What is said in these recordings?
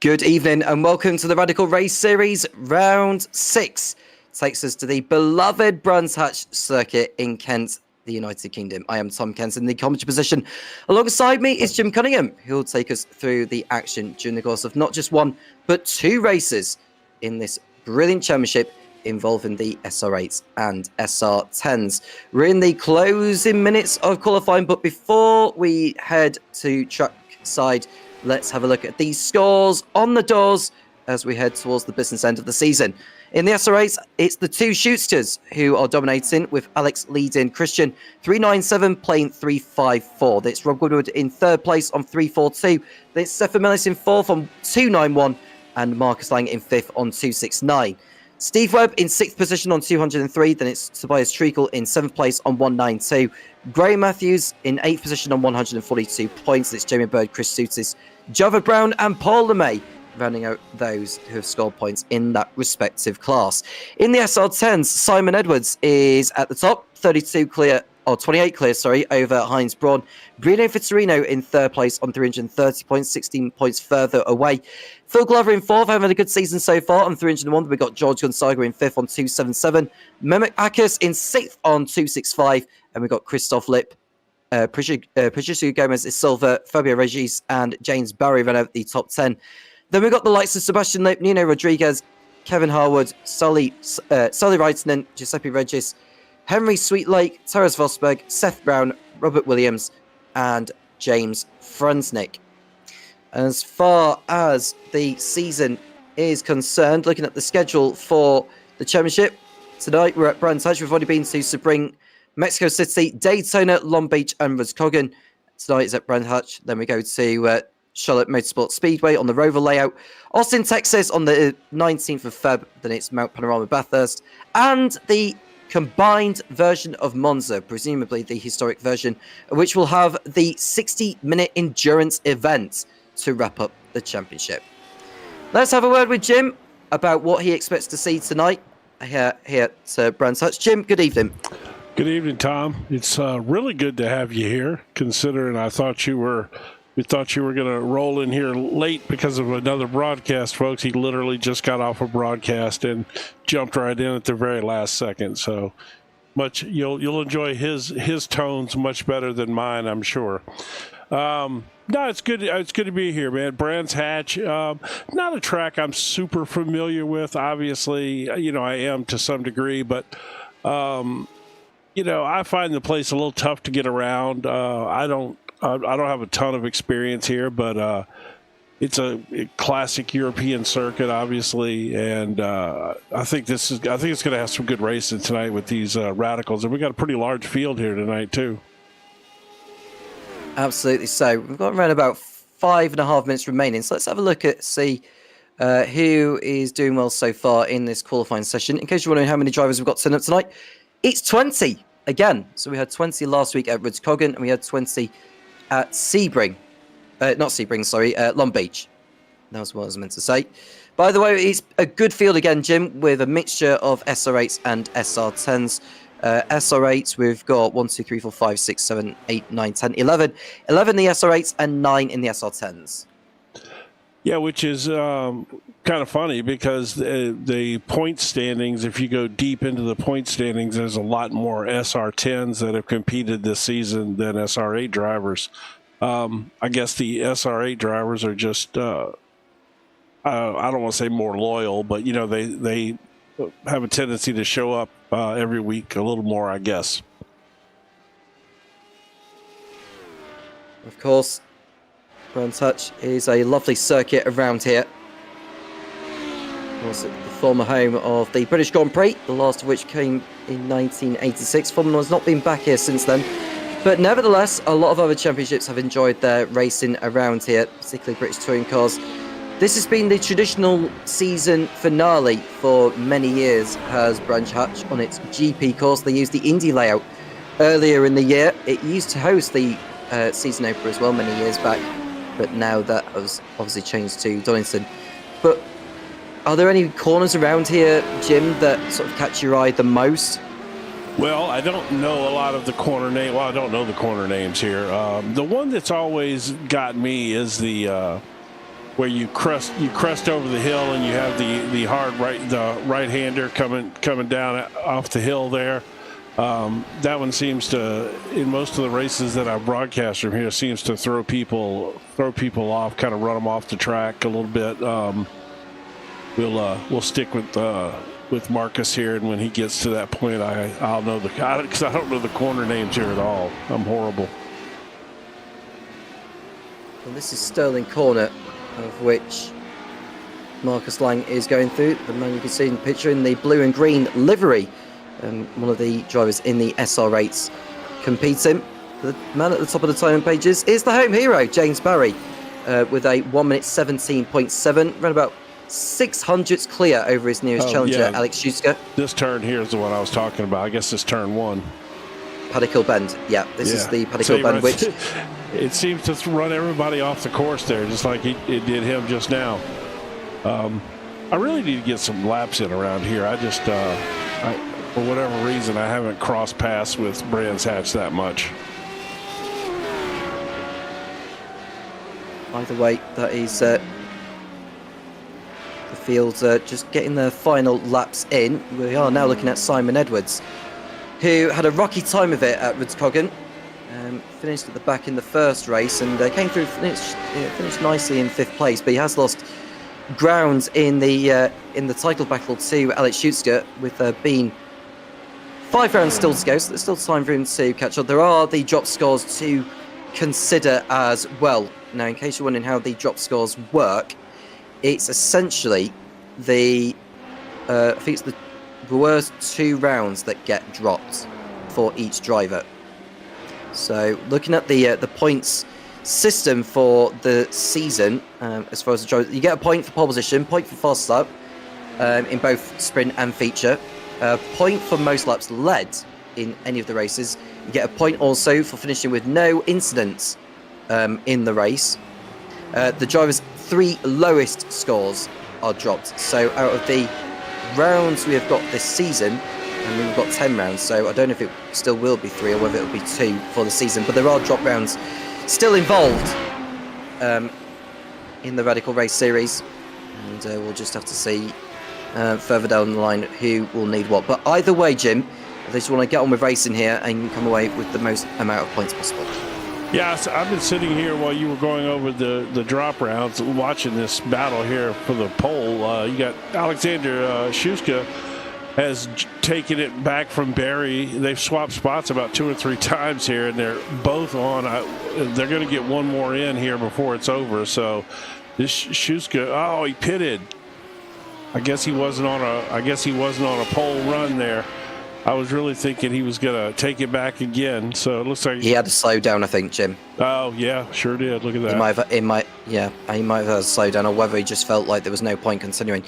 Good evening and welcome to the Radical Race Series. Round 6 takes us to the beloved Brands Hatch circuit in Kent, the United Kingdom. I am Tom Kent in the commentary position. Alongside me is Jim Cunningham, who will take us through the action during the course of not just one, but 2 races in this brilliant championship involving the SR8s and SR10s. We're in the closing minutes of qualifying, but before we head to track side, let's have a look at these scores on the doors as we head towards the business end of the season. In the SR8s, it's the 2 shootsters who are dominating, with Alex leading Christian 397 playing 354. That's Rob Woodward in 3rd place on 342. Then it's Stefan Mellis in 4th on 291 and Marcus Lang in 5th on 269. Steve Webb in 6th position on 203. Then it's Tobias Treacle in 7th place on 192. Graham Matthews in 8th position on 142 points. It's Jamie Bird, Chris Sutis, Javed Brown and Paul LeMay rounding out those who have scored points in that respective class. In the SR10s, Simon Edwards is at the top, 32 clear, or 28 clear, over Heinz Braun. Bruno Vitorino in 3rd place on 330 points, 16 points further away. Phil Glover in 4th, having a good season so far on 301. We've got George Gonzaga in 5th on 277. Mehmet Akis in 6th on 265. And we've got Christoph Lipp, Patricio Gomez is silver, Fabio Regis and James Barry run out the top 10. Then we've got the likes of Sebastian Lipp, Nino Rodriguez, Kevin Harwood, Sully Reitinen, Giuseppe Regis, Henry Sweetlake, Taras Vosberg, Seth Brown, Robert Williams, and James Frunznick. As far as the season is concerned, looking at the schedule for the championship, tonight we're at Brands Hatch. We've already been to Sebring, Mexico City, Daytona, Long Beach, and Roscommon. Tonight is at Brands Hatch. Then we go to Charlotte Motorsport Speedway on the Rover layout. Austin, Texas on the 19th of Feb. Then it's Mount Panorama Bathurst. And the combined version of Monza, presumably the historic version, which will have the 60-minute endurance event to wrap up the championship. Let's have a word with Jim about what he expects to see tonight here at Brands Hatch. Jim, good evening. Good evening, Tom. It's really good to have you here, considering we thought you were going to roll in here late because of another broadcast, folks. He literally just got off a broadcast and jumped right in at the very last second. So much you'll enjoy his tones much better than mine, I'm sure. No, it's good. It's good to be here, man. Brands Hatch, not a track I'm super familiar with. Obviously, I am to some degree, but I find the place a little tough to get around. I don't have a ton of experience here, but it's a classic European circuit, obviously, and I think it's going to have some good racing tonight with these radicals, and we got a pretty large field here tonight too. Absolutely. So we've got around about 5.5 minutes remaining. So let's have a look at see who is doing well so far in this qualifying session. In case you're wondering how many drivers we've got turned up tonight, it's 20 again. So we had 20 last week at Roscommon, and we had 20 at Sebring. Long Beach. That was what I was meant to say. By the way, it's a good field again, Jim, with a mixture of SR8s and SR10s. SR8s, we've got 1, 2, 3, 4, 5, 6, 7, 8, 9, 10, 11. 11 in the SR8s and 9 in the SR10s. Yeah, which is kind of funny because the point standings, if you go deep into the point standings, there's a lot more SR10s that have competed this season than SR8 drivers. I guess the SR8 drivers are just, I don't want to say more loyal, but, they have a tendency to show up every week a little more, I guess. Of course, Brands Hatch is a lovely circuit around here. Of course, the former home of the British Grand Prix, the last of which came in 1986. Formula 1 has not been back here since then. But nevertheless, a lot of other championships have enjoyed their racing around here, particularly British touring cars. This has been the traditional season finale for many years, has Brands Hatch on its GP course. They used the Indy layout earlier in the year. It used to host the season opener as well many years back, but now that has obviously changed to Donington. But are there any corners around here, Jim, that sort of catch your eye the most? Well, I don't know a lot of the corner name. Well, I don't know the corner names here. The one that's always got me is the where you crest over the hill and you have the right-hander coming down off the hill there. That one seems to, in most of the races that I've broadcast from here, seems to throw people off, kind of run them off the track a little bit. We'll stick with Marcus here, and when he gets to that point, I'll know because I don't know the corner names here at all. I'm horrible. Well, this is Sterling Corner, of which Marcus Lang is going through. The man you can see in the picture in the blue and green livery. One of the drivers in the SR8s competing. The man at the top of the timing pages is the home hero, James Barry, with a 1 minute 17.7, ran about 600ths clear over his nearest challenger, Alex Schuster. This turn here is the one I was talking about. I guess it's turn 1. Paddock Hill Bend. Yeah, this is the Paddock Hill Bend, which... It seems to run everybody off the course there, just like it did him just now. I really need to get some laps in around here. I just, for whatever reason, I haven't crossed paths with Brands Hatch that much. Either way, that is the field just getting their final laps in. We are now looking at Simon Edwards, who had a rocky time of it at Rudskogen. Finished at the back in the first race and came through, finished nicely in 5th place, but he has lost ground in the title battle to Alex Schuster, with being 5 rounds still to go, so there's still time for him to catch up. There are the drop scores to consider as well. Now, in case you're wondering how the drop scores work, it's essentially I think it's the worst 2 rounds that get dropped for each driver. So looking at the points system for the season, as far as the drivers, you get a point for pole position, point for fast lap in both sprint and feature, a point for most laps led in any of the races. You get a point also for finishing with no incidents in the race. The drivers' 3 lowest scores are dropped. So out of the rounds we have got this season, and we've got 10 rounds, so I don't know if it still will be 3 or whether it will be 2 for the season, but there are drop rounds still involved in the Radical Race Series, and we'll just have to see further down the line who will need what. But either way, Jim, I just want to get on with racing here and come away with the most amount of points possible. Yeah, so I've been sitting here while you were going over the drop rounds, watching this battle here for the pole. You got Alexander Schuster has taken it back from Barry. They've swapped spots about 2 or 3 times here, and they're both on. They're going to get one more in here before it's over. So this Schuster, he pitted. I guess he wasn't on a pole run there. I was really thinking he was going to take it back again. So it looks like he had to slow down, I think, Jim. Oh yeah, sure did. Look at that. He might have had to slow down, or whether he just felt like there was no point continuing.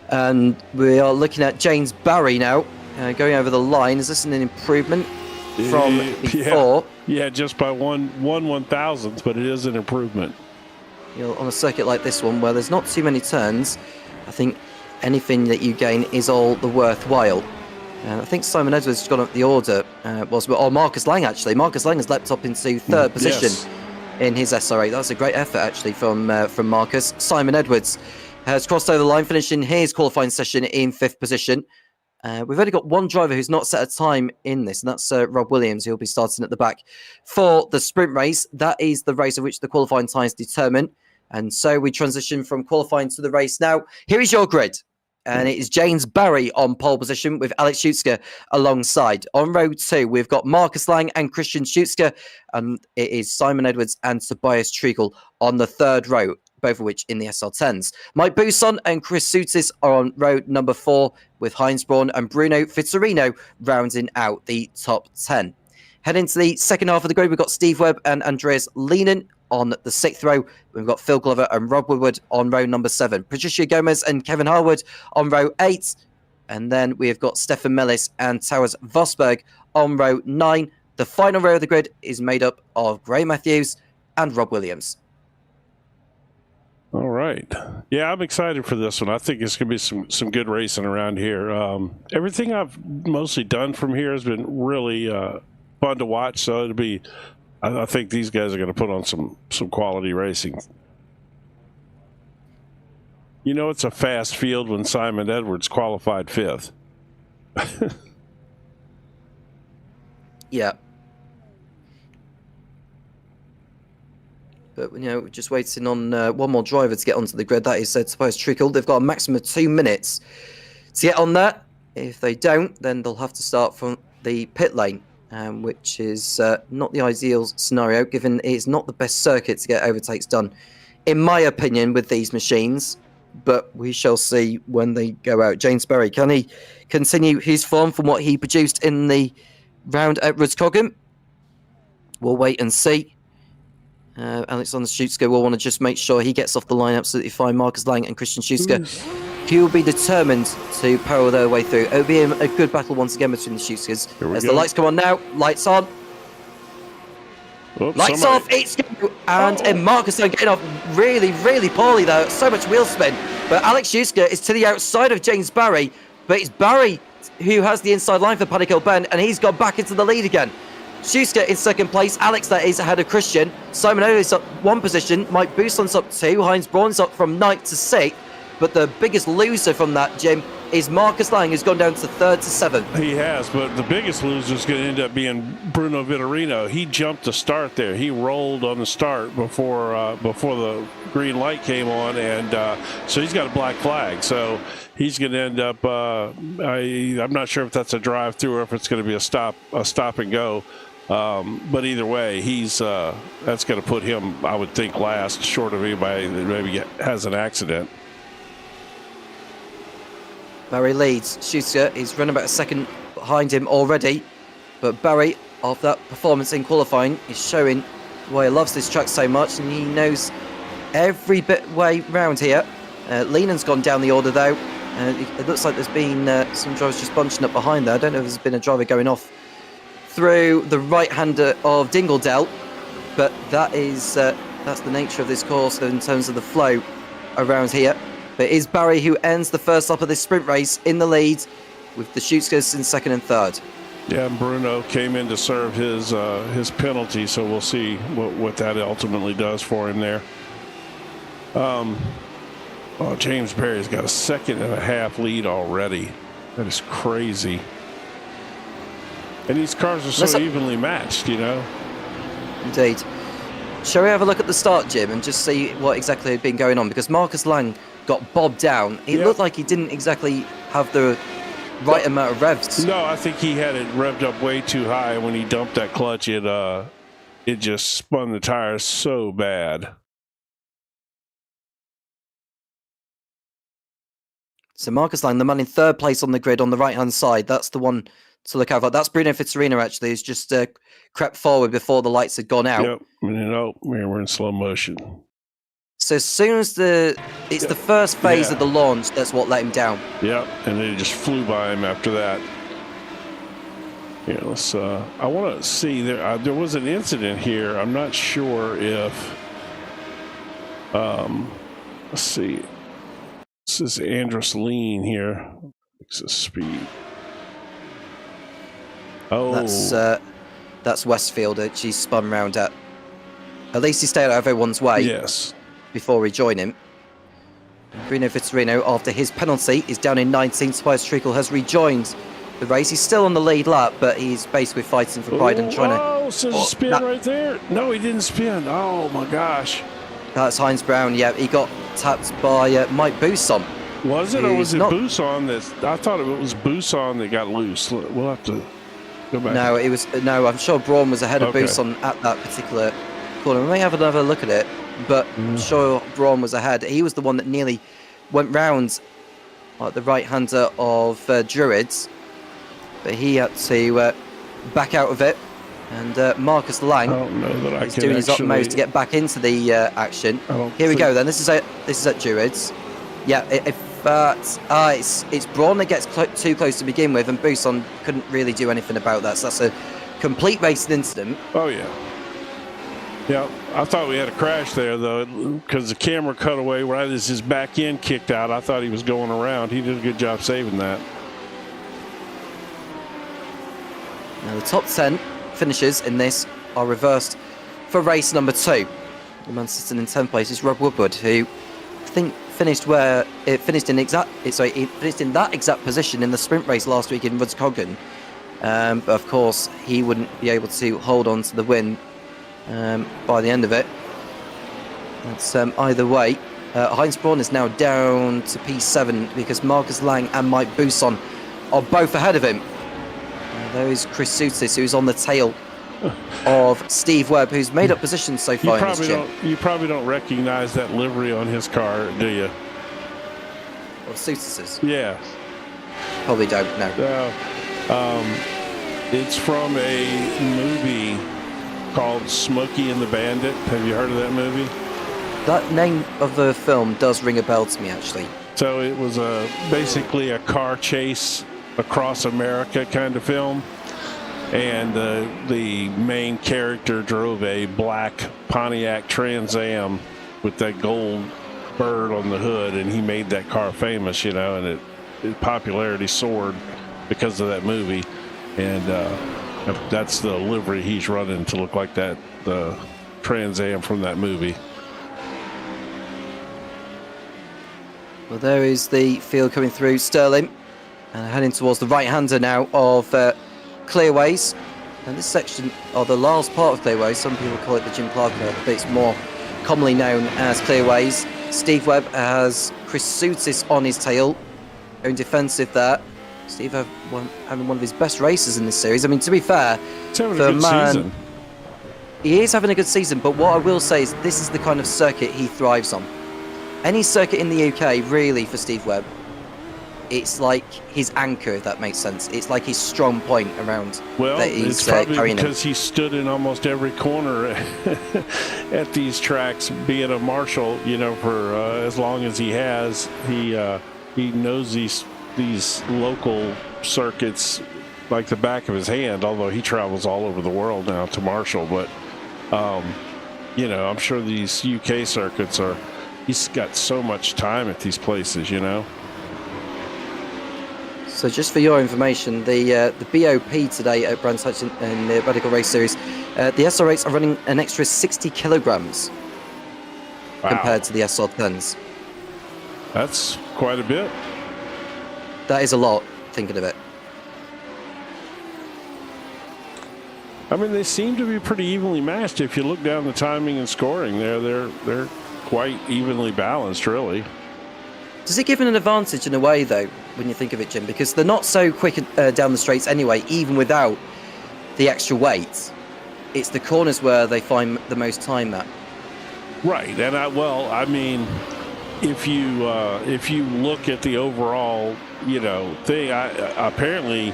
And we are looking at James Barry now, going over the line. Is this an improvement from before? Yeah, just by one 1/1000th, but it is an improvement. On a circuit like this one, where there's not too many turns, I think anything that you gain is all the worthwhile. I think Simon Edwards has gone up the order, Marcus Lang, actually. Marcus Lang has leapt up into 3rd position in his SR8. That's a great effort, actually, from Marcus. Simon Edwards has crossed over the line, finishing his qualifying session in 5th position. We've only got one driver who's not set a time in this, and that's Rob Williams, who'll be starting at the back for the sprint race. That is the race in which the qualifying times determine. And so we transition from qualifying to the race now. Here is your grid. And it is James Barry on pole position with Alex Schuster alongside. On row 2, we've got Marcus Lang and Christian Schuster. And it is Simon Edwards and Tobias Treacle on the 3rd row, both of which in the SR10s. Mike Bousson and Chris Soutis are on row number 4, with Heinz Braun and Bruno Fitzerino rounding out the top 10. Heading to the second half of the grid, we've got Steve Webb and Andreas Lehnen on the 6th row. We've got Phil Glover and Rob Woodward on row number 7. Patricia Gomez and Kevin Harwood on row 8. And then we have got Stefan Mellis and Towers Vosberg on row 9. The final row of the grid is made up of Gray Matthews and Rob Williams. All right. Yeah, I'm excited for this one. I think it's going to be some good racing around here. Everything I've mostly done from here has been really fun to watch. So it'll be, I, I, think these guys are going to put on some quality racing. Yeah, I think so as well. I think they've got a You know it's a fast field when Simon Edwards qualified 5th. Yeah. But, we're just waiting on one more driver to get onto the grid. That is Tobias Trickle. They've got a maximum of 2 minutes to get on that. If they don't, then they'll have to start from the pit lane, which is not the ideal scenario, given it's not the best circuit to get overtakes done, in my opinion, with these machines. But we shall see when they go out. James Berry, can he continue his form from what he produced in the round at Rudskogen? We'll wait and see. Alexander Schutzer will want to just make sure he gets off the line absolutely fine. Marcus Lang and Christian Schutzer, he will be determined to power their way through. It'll be a good battle once again between the Schutzers. As the lights come on now, lights on. Lights off, it's go. And Marcus Lang getting off really, really poorly though. So much wheel spin. But Alex Schutzer is to the outside of James Barry. But it's Barry who has the inside line for Paddy Kilburn, and he's gone back into the lead again. Schutzer in second place. Alex, that is, ahead of Christian. Simon Owen's up 1 position. Mike Buson's up 2. Heinz Braun's up from 9th to 6th. But the biggest loser from that, Jim, is Marcus Lang, who's gone down to 3rd to 7th. He has, but the biggest loser is going to end up being Bruno Vitorino. He jumped the start there. He rolled on the start before the green light came on, and so he's got a black flag. So he's going to end up. I'm not sure if that's a drive-through or if it's going to be a stop and go. But either way, that's going to put him, I would think, last, short of anybody that maybe has an accident. Barry leads. Schutzer is running about a second behind him already. But Barry, after that performance in qualifying, is showing why he loves this track so much, and he knows every bit way round here. Leenan's gone down the order though. It looks like there's been some drivers just bunching up behind there. I don't know if there's been a driver going off through the right-hander of Dingledale, but that's the nature of this course in terms of the flow around here. But it is Barry who ends the first lap of this sprint race in the lead, with the Schutzers in 2nd and 3rd. Yeah, Bruno came in to serve his penalty, so we'll see what that ultimately does for him there. James Berry's got a 2.5-second lead already. That is crazy. And these cars are so evenly matched, Indeed. Shall we have a look at the start, Jim, and just see what exactly had been going on? Because Marcus Lang got bobbed down. It looked like he didn't exactly have the right amount of revs. No, I think he had it revved up way too high. When he dumped that clutch, it just spun the tires so bad. So Marcus Lang, the man in 3rd place on the grid on the right-hand side, that's the one to look out for. That's Bruno Vitorino, actually, who's just crept forward before the lights had gone out. Yep, we're in slow motion. So as soon as it's the first phase of the launch, that's what let him down. Yep, and then he just flew by him after that. Yeah, let's. I want to see there was an incident here. I'm not sure if. Let's see. This is Andros Lean here. Fix the speed. Oh, that's Westfield. She spun round at least he stayed out of everyone's way. Yes. Before we join him. Bruno Vitorino, after his penalty, is down in 19th. Tobias Trickle has rejoined the race. He's still on the lead lap, but he's basically fighting for pride and trying to... Oh, so spin right there. No, he didn't spin. Oh, my gosh. That's Heinz Brown. Yeah, he got tapped by Mike Buson. Was it, or was it Buson that... I thought it was Buson that got loose. We'll have to go back. No, it was... No, I'm sure Braun was ahead of Buson at that particular corner. We may have another look at it. But I'm sure Braun was ahead. He was the one that nearly went round the right-hander of Druids. But he had to back out of it. And Marcus Lang is doing his utmost to get back into the action. Here we go then. This is at Druids. Yeah, it's Braun that gets too close to begin with, and Buson couldn't really do anything about that. So that's a complete racing incident. Oh, yeah. Yeah, I thought we had a crash there, though, because the camera cut away right as his back end kicked out. I thought he was going around. He did a good job saving that. Now, the top 10 finishes in this are reversed for race number 2. The man sitting in 10th place is Rob Woodward, who I think finished where it finished in it finished in that exact position in the sprint race last week in Rudskogen. But of course, he wouldn't be able to hold on to the win by the end of it. That's either way. Heinz Braun is now down to P7 because Marcus Lang and Mike Bousson are both ahead of him. There is Chris Soutis, who's on the tail of Steve Webb, who's made up positions so far in this gym. You probably don't recognize that livery on his car, do you? Or Soutis's? Yeah. Probably don't, no. It's from a movie called Smokey and the Bandit. Have you heard of that movie? That name of the film does ring a bell to me, actually. So it was basically a car chase across America kind of film. And the main character drove a black Pontiac Trans Am with that gold bird on the hood, and he made that car famous, you know, and its popularity soared because of that movie. And that's the livery he's running to look like that, the Trans Am from that movie. Well, there is the field coming through. Sterling heading towards the right-hander now of Clearways. And this section, or the last part of Clearways, some people call it the Jim Clark curve, but it's more commonly known as Clearways. Steve Webb has Chris Soutis on his tail, going defensive there. Steve Webb having one of his best races in this series. I mean, to be fair, he's having a good season. He is having a good season, but what I will say is this is the kind of circuit he thrives on. Any circuit in the UK, really, for Steve Webb, it's like his anchor, if that makes sense. It's like his strong point around that he's it's probably carrying because he stood in almost every corner at these tracks, being a marshal, you know, for as long as he has. He knows these local circuits like the back of his hand, although he travels all over the world now to marshal. But, you know, I'm sure these UK circuits he's got so much time at these places, you know. So just for your information, the BOP today at Brands Hatch in the Radical Race Series, the SR8s are running an extra 60 kilograms compared to the SR10s. That's quite a bit. That is a lot, thinking of it. I mean, they seem to be pretty evenly matched. If you look down the timing and scoring, they're quite evenly balanced, really. Does it give an advantage in a way, though, when you think of it, Jim? Because they're not so quick down the straights anyway, even without the extra weight. It's the corners where they find the most time at. Right, and I mean, if you look at the overall, you know, thing, apparently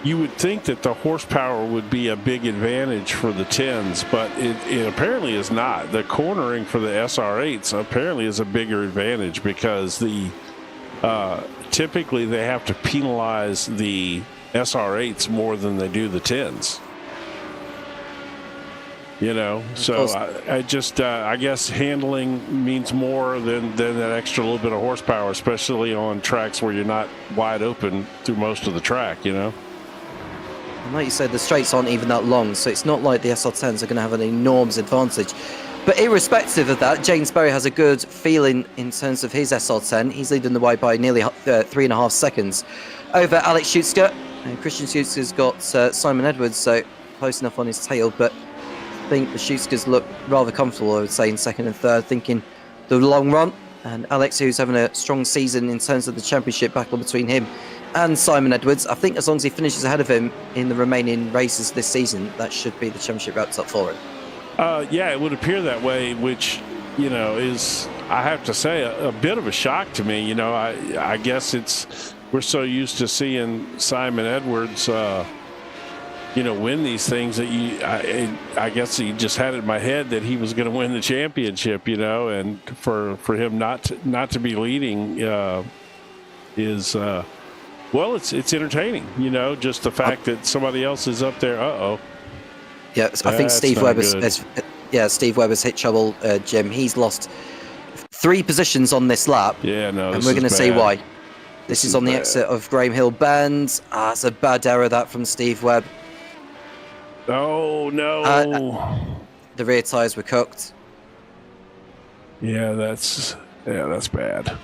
you would think that the horsepower would be a big advantage for the 10s, but it apparently is not. The cornering for the SR8s apparently is a bigger advantage because typically they have to penalize the SR8s more than they do the 10s. You know, so I guess handling means more than that extra little bit of horsepower, especially on tracks where you're not wide open through most of the track, you know. And like you said, the straights aren't even that long, so it's not like the SR10s are going to have an enormous advantage. But irrespective of that, James Berry has a good feeling in terms of his SR10. He's leading the way by nearly 3.5 seconds over Alex Schutzker. And Christian Schutzker's got Simon Edwards, so close enough on his tail, but I think the Schutzkers look rather comfortable, I would say, in second and third, thinking the long run. And Alex, who's having a strong season in terms of the championship battle between him and Simon Edwards, I think as long as he finishes ahead of him in the remaining races this season, that should be the championship wrapped up for him. Yeah, it would appear that way, which, you know, is, I have to say, a bit of a shock to me. You know, I guess we're so used to seeing Simon Edwards, you know, win these things that I guess he just had it in my head that he was going to win the championship, you know, and for him not to be leading is well, it's entertaining, you know, just the fact that somebody else is up there. Yeah, I think Steve Webb Steve Webb has hit trouble, Jim. He's lost 3 positions on this lap. Yeah, no, and we're going to see why. This is on the exit of Graham Hill Bend. It's a bad error that from Steve Webb. Oh no! The rear tyres were cooked. Yeah, that's Yeah, that's bad.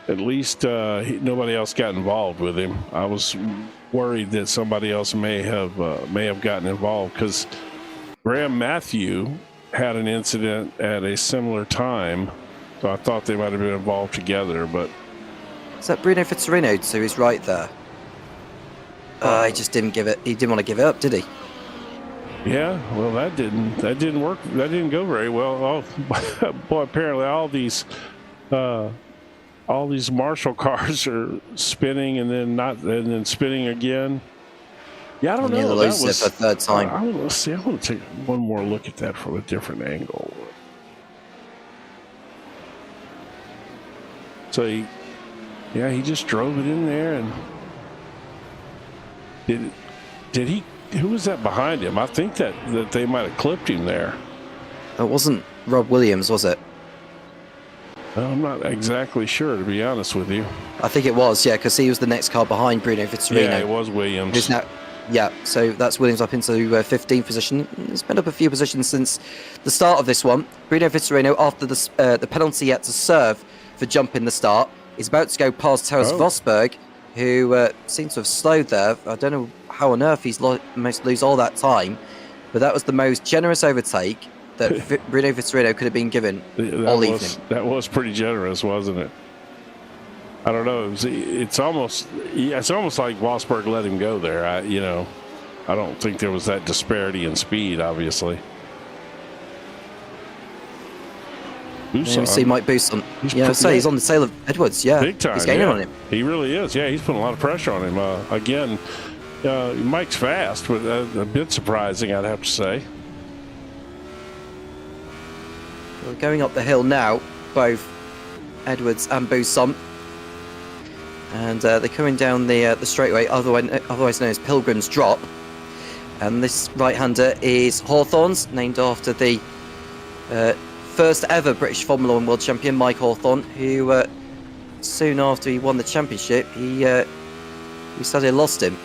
At least nobody else got involved with him. I was worried that somebody else may have gotten involved, because Graham Matthew had an incident at a similar time, so I thought they might have been involved together. But is that Bruno Fitzgerald to his right there? He just didn't give it. He didn't want to give it up, did he? Yeah, well, that didn't work. That didn't go very well. Oh, boy, apparently all these Marshall cars are spinning and then spinning again. Yeah, I don't know. That was it for a third time. I want to take one more look at that from a different angle. So he just drove it in there, and did he? Who was that behind him? I think that they might have clipped him there. It wasn't Rob Williams, was it? I'm not exactly sure, to be honest with you. I think it was, yeah, because he was the next car behind Bruno Fitzgerald. Yeah, it was Williams. So that's Williams up into 15th position. He's been up a few positions since the start of this one. Bruno Fitzgerald, after the penalty yet to serve for jumping the start, is about to go past Terence Vosberg, who seems to have slowed there. I don't know how on earth he's managed to lose all that time, but that was the most generous overtake that Bruno Fitzgerald could have been given all evening. That was pretty generous, wasn't it? I don't know. It's almost like Vosberg let him go there. I don't think there was that disparity in speed, obviously. See Mike Buson. He's on the tail of Edwards. Yeah, big time. He's gaining on him. He really is. Yeah, he's putting a lot of pressure on him. Again, Mike's fast, but a bit surprising, I'd have to say. We're going up the hill now, both Edwards and Buson, and they're coming down the straightaway, otherwise known as Pilgrim's Drop. And this right-hander is Hawthorne's, named after the first ever British Formula One world champion, Mike Hawthorne, who soon after he won the championship, he sadly lost him,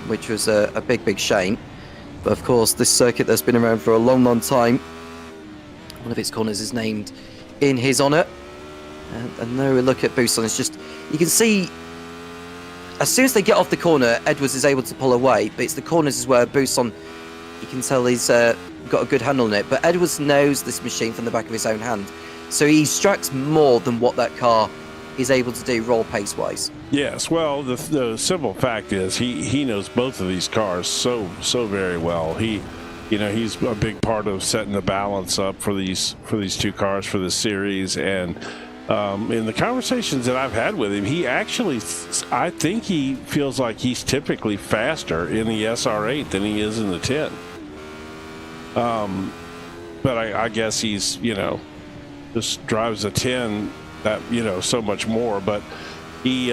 which was a big shame. But of course, this circuit that's been around for a long time, one of its corners is named in his honour. And now we look at Buson. It's just, you can see as soon as they get off the corner, Edwards is able to pull away, but it's the corners is where Buson, you can tell he's got a good handle on it. But Edwards knows this machine from the back of his own hand, so he extracts more than what that car is able to do roll pace wise. Yes, well, the simple fact is he knows both of these cars so very well. He's a big part of setting the balance up for these two cars for this series. And in the conversations that I've had with him, I think he feels like he's typically faster in the SR8 than he is in the 10. But I guess he's, just drives a 10 that, so much more. But he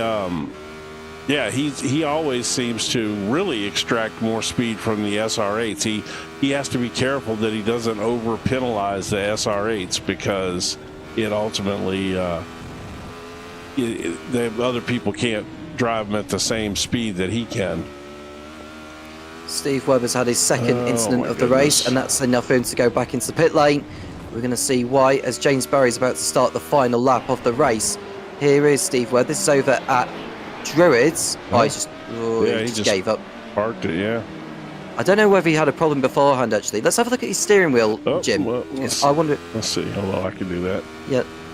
always seems to really extract more speed from the SR8s. He has to be careful that he doesn't over penalize the SR8s, because it ultimately the other people can't drive them at the same speed that he can. Steve Webber's had his second incident of the race, and that's enough for him to go back into the pit lane. We're going to see why as James Barry's about to start the final lap of the race. Here is Steve Webber. This is over at Druids. He just gave up. Parked it, yeah. I don't know whether he had a problem beforehand, actually. Let's have a look at his steering wheel, Jim. I wonder. Let's see. Hold on, I can do that.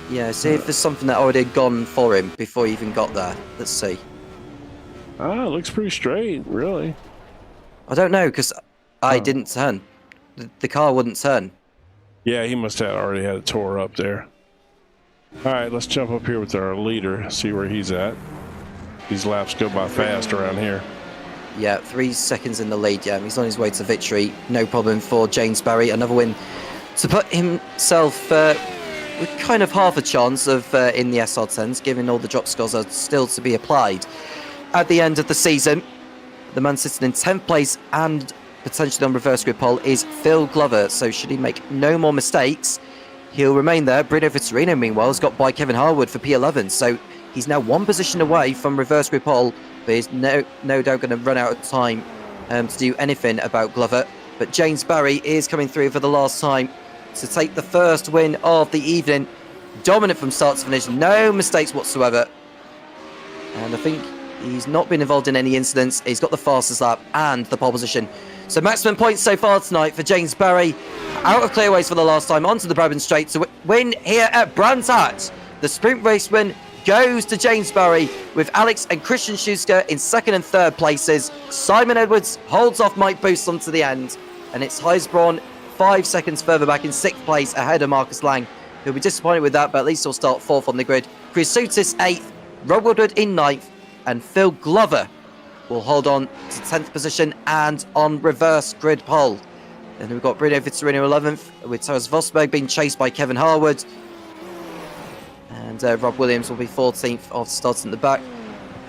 Yeah. See if there's something that already had gone for him before he even got there. Let's see. It looks pretty straight, really. I don't know, because I didn't turn. The car wouldn't turn. Yeah, he must have already had it tore up there. All right, let's jump up here with our leader, see where he's at. These laps go by fast around here. Yeah, 3 seconds in the lead. Yeah, he's on his way to victory. No problem for James Barry. Another win to put himself with kind of half a chance of in the SR10s, given all the drop scores are still to be applied at the end of the season. The man sitting in 10th place and potentially on reverse grid pole is Phil Glover. So should he make no more mistakes, he'll remain there. Bruno Fitzgerald, meanwhile, has got by Kevin Harwood for P11. So he's now one position away from reverse grid pole, but he's no doubt going to run out of time to do anything about Glover. But James Barry is coming through for the last time to take the first win of the evening. Dominant from start to finish, no mistakes whatsoever. And I think he's not been involved in any incidents. He's got the fastest lap and the pole position. So maximum points so far tonight for James Barry. Out of clearways for the last time, onto the Brabham Straight to win here at Brands Hatch. The sprint race win goes to James Barry, with Alex and Christian Schuster in second and third places. Simon Edwards holds off Mike Boosson to the end, and it's Heinz Braun 5 seconds further back in sixth place ahead of Marcus Lang. He'll be disappointed with that, but at least he'll start fourth on the grid. Chris Sutis 8th, Rob Woodward in 9th, and Phil Glover will hold on to 10th position and on reverse grid pole. Then we've got Bruno Vitorino 11th, with Taras Vosberg being chased by Kevin Harwood. And Rob Williams will be 14th after starting at the back.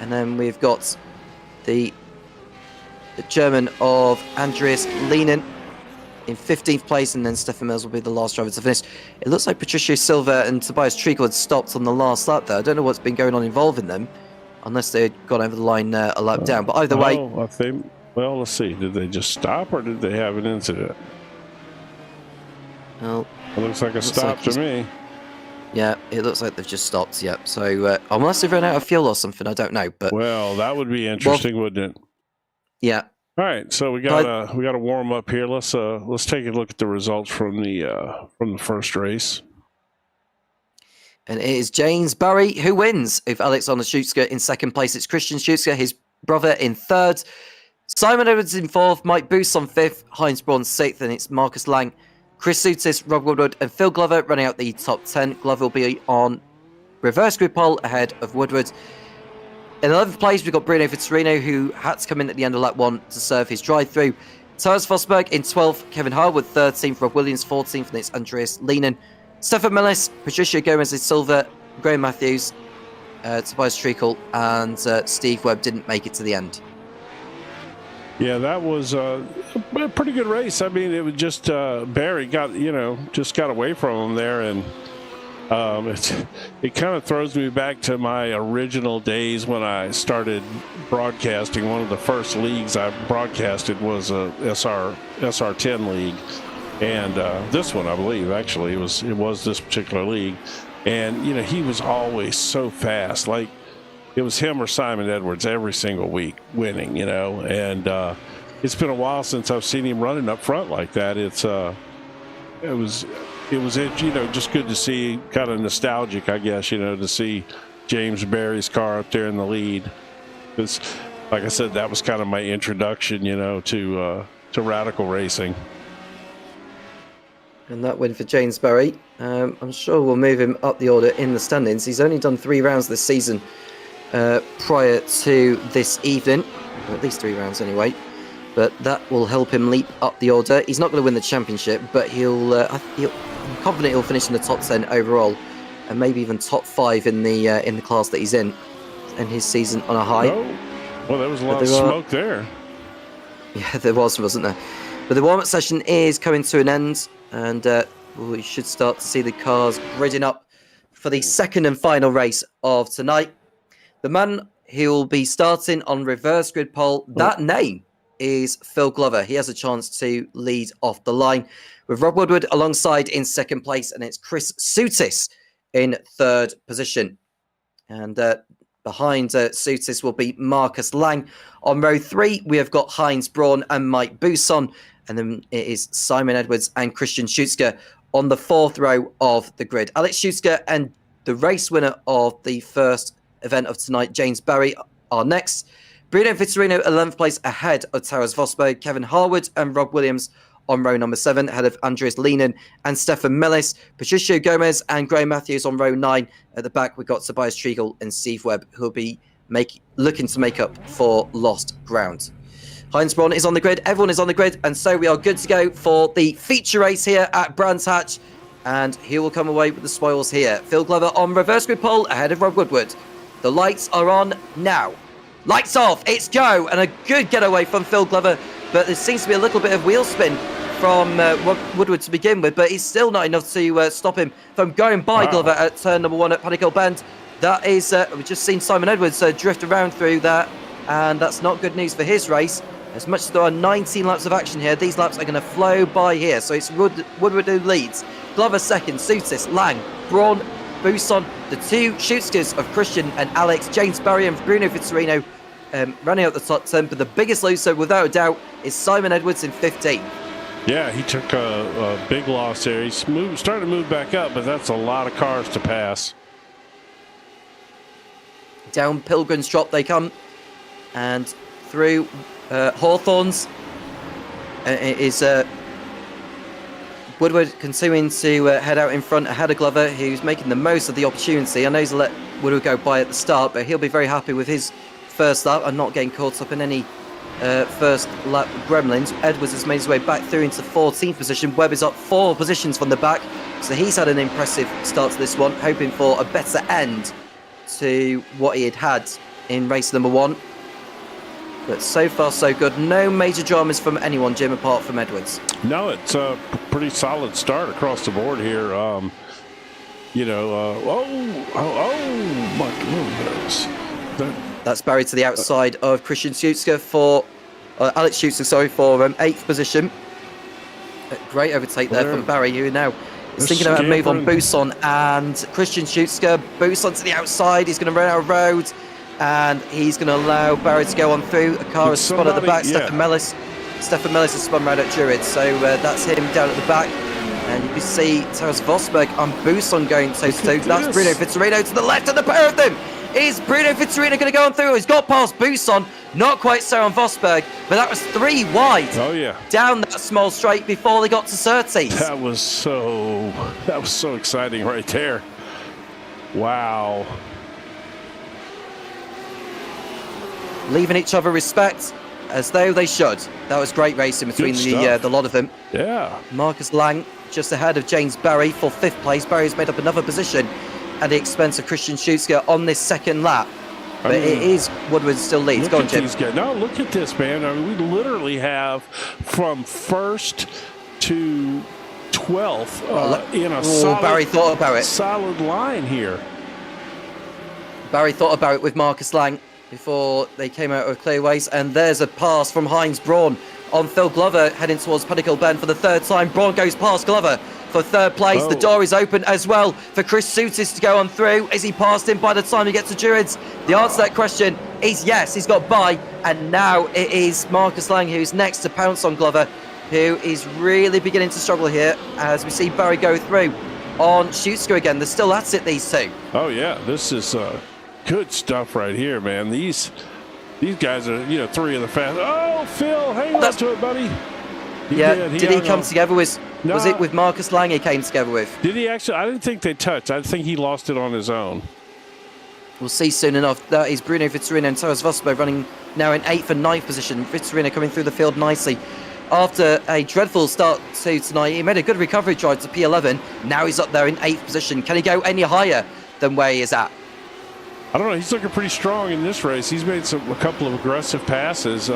And then we've got the German of Andreas Lehnen in 15th place, and then Stefan Mills will be the last driver to finish. It looks like Patricio Silva and Tobias Treacle had stopped on the last lap there. I don't know what's been going on involving them, unless they had gone over the line a lap down. But either way... Well, let's see. Did they just stop, or did they have an incident? Well, it looks like a stop to me. Yeah, it looks like they've just stopped. Yeah, so unless they've run out of fuel or something, I don't know. But well, that would be interesting, wouldn't it? Yeah. All right, so we got to warm up here. Let's take a look at the results from the first race. And it is James Barry who wins, with Alexander Schuster in second place. It's Christian Schuster, his brother, in third. Simon Edwards in fourth, Mike Boosson fifth, Heinz Braun sixth, and it's Marcus Lang, Chris Sutis, Rob Woodward, and Phil Glover running out the top 10. Glover will be on reverse grid pole ahead of Woodward. In 11th place, we've got Bruno Vitorino, who had to come in at the end of lap 1 to serve his drive-through. Taras Vosberg in 12th, Kevin Harwood 13th, Rob Williams 14th, and it's Andreas Lehnen. Stefan Millis, Patricio Gomez in silver, Graham Matthews, Tobias Treacle, and Steve Webb didn't make it to the end. Yeah, that was a pretty good race. I mean, it was just Barry got away from him there, and it kind of throws me back to my original days when I started broadcasting. One of the first leagues I broadcasted was a SR10 league, and this one, I believe, actually, it was this particular league, and he was always so fast, like. It was him or Simon Edwards every single week winning, and it's been a while since I've seen him running up front like that. It was just good to see, kind of nostalgic, I guess, to see James Barry's car up there in the lead. Because, like I said, that was kind of my introduction, to radical racing. And that win for James Barry. I'm sure we'll move him up the order in the standings. He's only done 3 rounds this season. Prior to this evening, or at least 3 rounds anyway, but that will help him leap up the order. He's not going to win the championship, but I'm confident he'll finish in the top 10 overall, and maybe even top 5 in the class that he's in, and his season on a high. Oh, well, there was a lot of smoke there. Yeah, there wasn't there? But the warm-up session is coming to an end, and we should start to see the cars gridding up for the second and final race of tonight. The man who will be starting on reverse grid pole, that name is Phil Glover. He has a chance to lead off the line, with Rob Woodward alongside in second place, and it's Chris Sutis in third position. And behind Sutis will be Marcus Lang. On row 3, we have got Heinz Braun and Mike Boosson, and then it is Simon Edwards and Christian Schuster on the 4th row of the grid. Alex Schuster and the race winner of the first event of tonight, James Barry, are next. Bruno Vitorino 11th place ahead of Taras Vosberg, Kevin Harwood and Rob Williams on row number 7 ahead of Andreas Lehnen and Stefan Millis. Patricio Gomez and Graham Matthews on row 9. At the back, we've got Tobias Treacle and Steve Webb, who will be looking to make up for lost ground. Heinz Braun is on the grid, everyone is on the grid, and so we are good to go for the feature race here at Brands Hatch, and he will come away with the spoils here. Phil Glover on reverse grid pole ahead of Rob Woodward. The lights are on now. Lights off, it's go, and a good getaway from Phil Glover, but there seems to be a little bit of wheel spin from Woodward to begin with, but it's still not enough to stop him from going by Glover at turn number 1 at Panicle Bend. That is, we've just seen Simon Edwards drift around through that, and that's not good news for his race. As much as there are 19 laps of action here, these laps are going to flow by here. So it's Woodward who leads. Glover second, Sutis, Lang, Braun, Buson, the two shootskers of Christian and Alex, James Barry and Bruno Vitorino running up the top 10. But the biggest loser, without a doubt, is Simon Edwards in 15. Yeah, he took a big loss there. He's starting to move back up, but that's a lot of cars to pass. Down Pilgrim's Drop they come, and through Hawthorns is Woodward continuing to head out in front ahead of Glover, who's making the most of the opportunity. I know he's let Woodward go by at the start, but he'll be very happy with his first lap and not getting caught up in any first lap gremlins. Edwards has made his way back through into 14th position. Webb is up 4 positions from the back, so he's had an impressive start to this one, hoping for a better end to what he had in race number 1. But so far so good. No major dramas from anyone, Jim, apart from Edwards. No, it's a pretty solid start across the board here. My goodness. That's Barry to the outside of Christian Schutzer for Alex Schutzer, sorry, for 8th position. Great overtake there from Barry, who now is thinking about a move on Buson and Christian Schutzer. Buson to the outside. He's going to run out of road, and he's going to allow Barry to go on through. A car has spun at the back. Yeah. Stefan Mellis has spun right at Druid, so that's him down at the back. And you can see Taras Vosberg and Buson going toe-to-toe. That's Bruno Vitorino to the left, and the pair of them. Is Bruno Vitorino going to go on through? He's got past Buson. Not quite so on Vosberg, but that was 3 wide. Oh, yeah. Down that small straight before they got to Surtees. That was so exciting right there. Wow. Leaving each other respect, as though they should. That was great racing between the lot of them. Yeah. Marcus Lang just ahead of James Barry for 5th place. Barry's made up another position at the expense of Christian Schutzer on this second lap. But it is Woodward still leads. Go on, Jim. No, look at this, man. I mean, we literally have from 1st to 12th in a solid, Barry thought about it. Solid line here. Barry thought about it with Marcus Lang before they came out of clearways, and there's a pass from Heinz Braun on Phil Glover heading towards Pedicle Bend for the 3rd time. Braun goes past Glover for 3rd place. The door is open as well for Chris Sutis to go on through. Is he past him by the time he gets to Druids? The answer to that question is yes. He's got by, and now it is Marcus Lang who's next to pounce on Glover, who is really beginning to struggle here as we see Barry go through on Schutzer again. They're still at it, these two. Oh yeah, this is good stuff right here, man. These guys are, 3 of the fast. Oh, Phil, hang on to it, buddy. Did he come together with? No. Was it with Marcus Lang he came together with? Did he actually? I didn't think they touched. I think he lost it on his own. We'll see soon enough. That is Bruno Vitorino and Taras Vosberg running now in 8th and 9th position. Vitorino coming through the field nicely. After a dreadful start to tonight, he made a good recovery drive to P11. Now he's up there in 8th position. Can he go any higher than where he is at? I don't know. He's looking pretty strong in this race. He's made a couple of aggressive passes.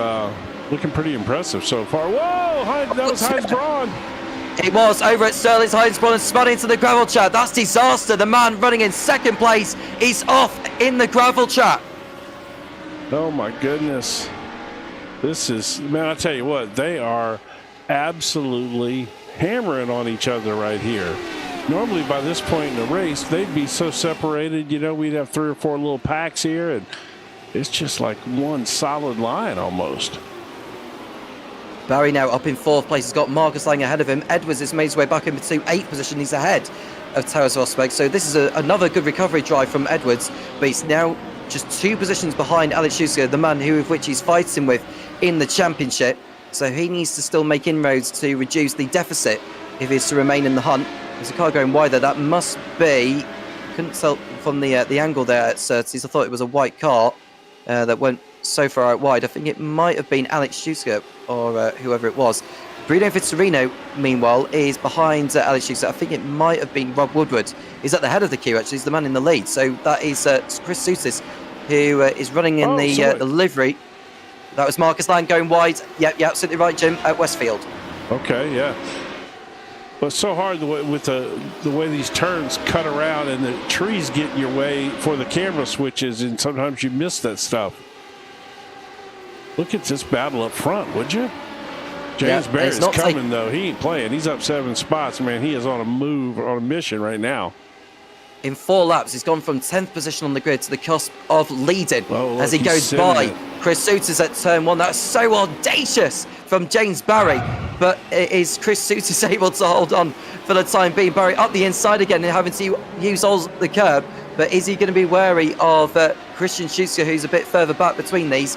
Looking pretty impressive so far. Whoa! That was Heinz Braun. It was over at Sterling's. Heinz Braun and spun into the gravel trap. That's disaster. The man running in 2nd place is off in the gravel trap. Oh my goodness. This is, man, I tell you what, they are absolutely hammering on each other right here. Normally by this point in the race, they'd be so separated, we'd have 3 or 4 little packs here, and it's just like one solid line almost. Barry now up in 4th place. He's got Marcus Lang ahead of him. Edwards has made his way back into 8th position. He's ahead of Taras Vosberg. So this is another good recovery drive from Edwards, but he's now just 2 positions behind Alex Schutzer, the man of which he's fighting with in the championship. So he needs to still make inroads to reduce the deficit if he's to remain in the hunt. There's a car going wide there. That must be, couldn't tell from the angle there at Surtees. I thought it was a white car that went so far out wide. I think it might have been Alex Schutzer or whoever it was. Bruno Vitorino, meanwhile, is behind Alex Schutzer. I think it might have been Rob Woodward. He's at the head of the queue, actually. He's the man in the lead. So that is Chris Sutis, who is running in the livery. That was Marcus Lang going wide. Yep, absolutely right, Jim, at Westfield. Okay, yeah. But it's so hard with the way these turns cut around and the trees get in your way for the camera switches, and sometimes you miss that stuff. Look at this battle up front, would you? James Barry's coming, though. He ain't playing. He's up 7 spots, man. He is on a move, on a mission right now. In 4 laps, he's gone from 10th position on the grid to the cusp of leading as he goes by Chris Souters at turn 1. That's so audacious from James Barry, but is Chris Souters able to hold on for the time being? Barry up the inside again and having to use all the curb, but is he going to be wary of Christian Schuster, who's a bit further back between these?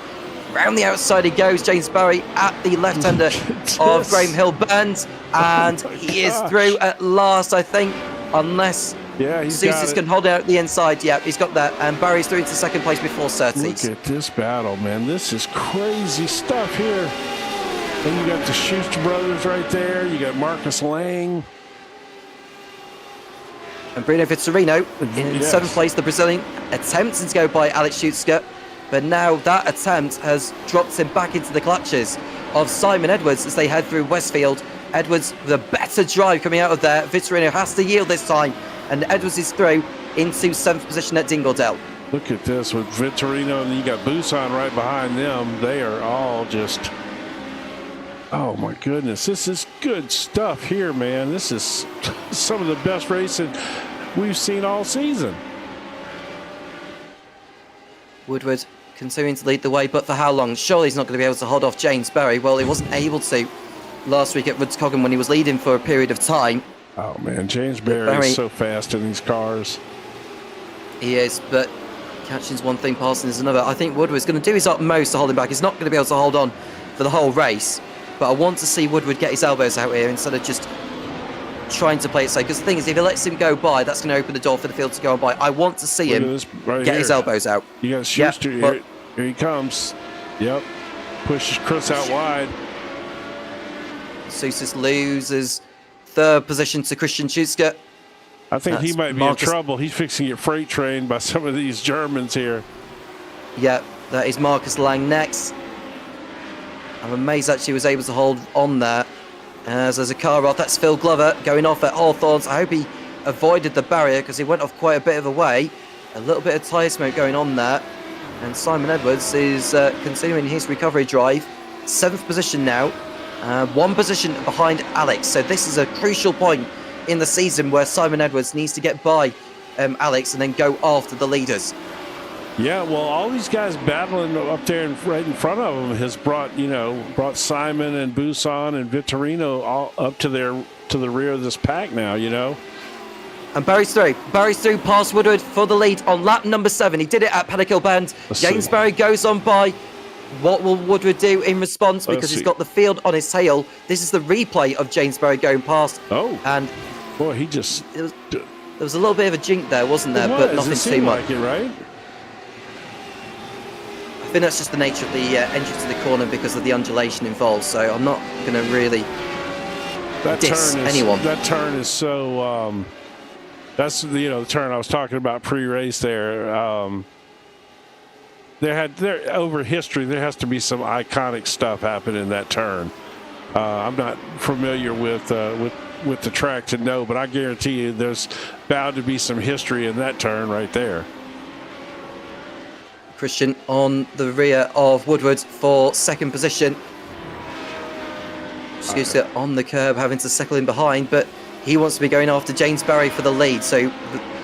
Round the outside he goes, James Barry at the left-hander of Graham Hill Burns, and he is through at last, I think, unless Souters can hold out the inside. Yeah, he's got that, and Barry's through into second place before Surtees. Look at this battle, man. This is crazy stuff here. Then you got the Schuster brothers right there. You got Marcus Lang. And Bruno Vitorino in 7th place, the Brazilian, attempting to go by Alex Schuster. But now that attempt has dropped him back into the clutches of Simon Edwards as they head through Westfield. Edwards with a better drive coming out of there. Vitorino has to yield this time, and Edwards is through into 7th position at Dingledale. Look at this with Vitorino, and you got Busan right behind them. They are all just, oh my goodness, this is good stuff here, man. This is some of the best racing we've seen all season. Woodward continuing to lead the way, but for how long? Surely he's not going to be able to hold off James Barry. Well, he wasn't able to last week at Woodcoggin when he was leading for a period of time. Oh man, James Barry is so fast in these cars. He is, but catching's one thing, passing is another. I think Woodward's going to do his utmost to hold him back. He's not going to be able to hold on for the whole race, but I want to see Woodward get his elbows out here instead of just trying to play it safe. Because the thing is, if he lets him go by, that's going to open the door for the field to go on by. I want to see him get his elbows out. You got Schuster here. Here he comes. Yep. Pushes Chris out wide. Souters loses 3rd position to Christian Schuster. I think he might be in trouble. He's fixing to get freight trained by some of these Germans here. Yeah, that is Marcus Lang next. I'm amazed that she was able to hold on there. As there's a car off, that's Phil Glover going off at Hawthorns. I hope he avoided the barrier because he went off quite a bit of a way. A little bit of tyre smoke going on there. And Simon Edwards is continuing his recovery drive. 7th position now. 1 position behind Alex. So this is a crucial point in the season where Simon Edwards needs to get by Alex and then go after the leaders. Yeah, well, all these guys battling up there right in front of him has brought Simon and Busan and Vitorino all up to the rear of this pack now, And Barry's through. Barry's through past Woodward for the lead on lap number 7. He did it at Penikill Bend. James Barry goes on by. What will Woodward do in response? Because he's got the field on his tail. This is the replay of James Barry going past. Oh. And boy, he just... There was a little bit of a jink there, wasn't there? But nothing too much. Like it, right? I think that's just the nature of the entry to the corner because of the undulation involved. So I'm not going to really diss anyone. That turn is so... that's the turn I was talking about pre-race there. Over history, there has to be some iconic stuff happen in that turn. I'm not familiar with the track to know, but I guarantee you there's bound to be some history in that turn right there. Christian on the rear of Woodward for 2nd position. Schuster on the curb, having to settle in behind, but he wants to be going after James Barry for the lead. So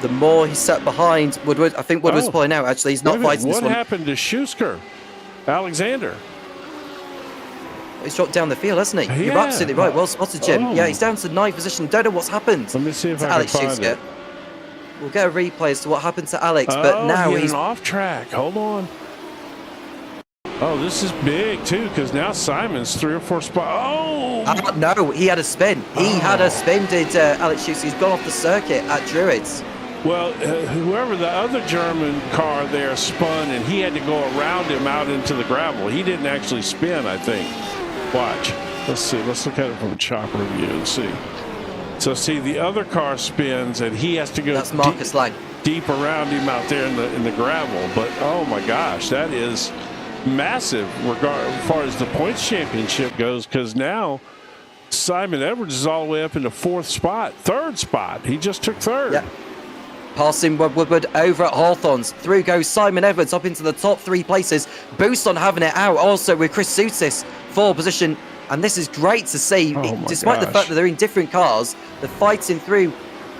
the more he's sat behind Woodward, I think Woodward's pulling out. Actually, he's not fighting this one. What happened to Schuster? Alexander? He's dropped down the field, hasn't he? You're absolutely right. Well spotted, Jim. Yeah, he's down to 9th position. Don't know what's happened. Let me see if I Alex can find it. We'll get a replay as to what happened to Alex, but now he's off track. Hold on. Oh, this is big too, because now Simon's 3 or 4 spots. Oh! No, he had a spin. He had a spin, did Alex Schuster. He's gone off the circuit at Druids. Well, whoever the other German car there spun, and he had to go around him out into the gravel. He didn't actually spin, I think. Watch. Let's see. Let's look at it from a chop review and see. So, see, the other car spins, and he has to go. That's Marcus Lang. Deep around him out there in the gravel. But oh my gosh, that is massive as far as the points championship goes, because now Simon Edwards is all the way up in the 4th spot, 3rd spot. He just took 3rd. Yeah. Passing Woodward over at Hawthorns. Through goes Simon Edwards up into the top 3 places. Boost on having it out. Also with Chris Soutis for position. And this is great to see. Despite the fact that they're in different cars, they're fighting through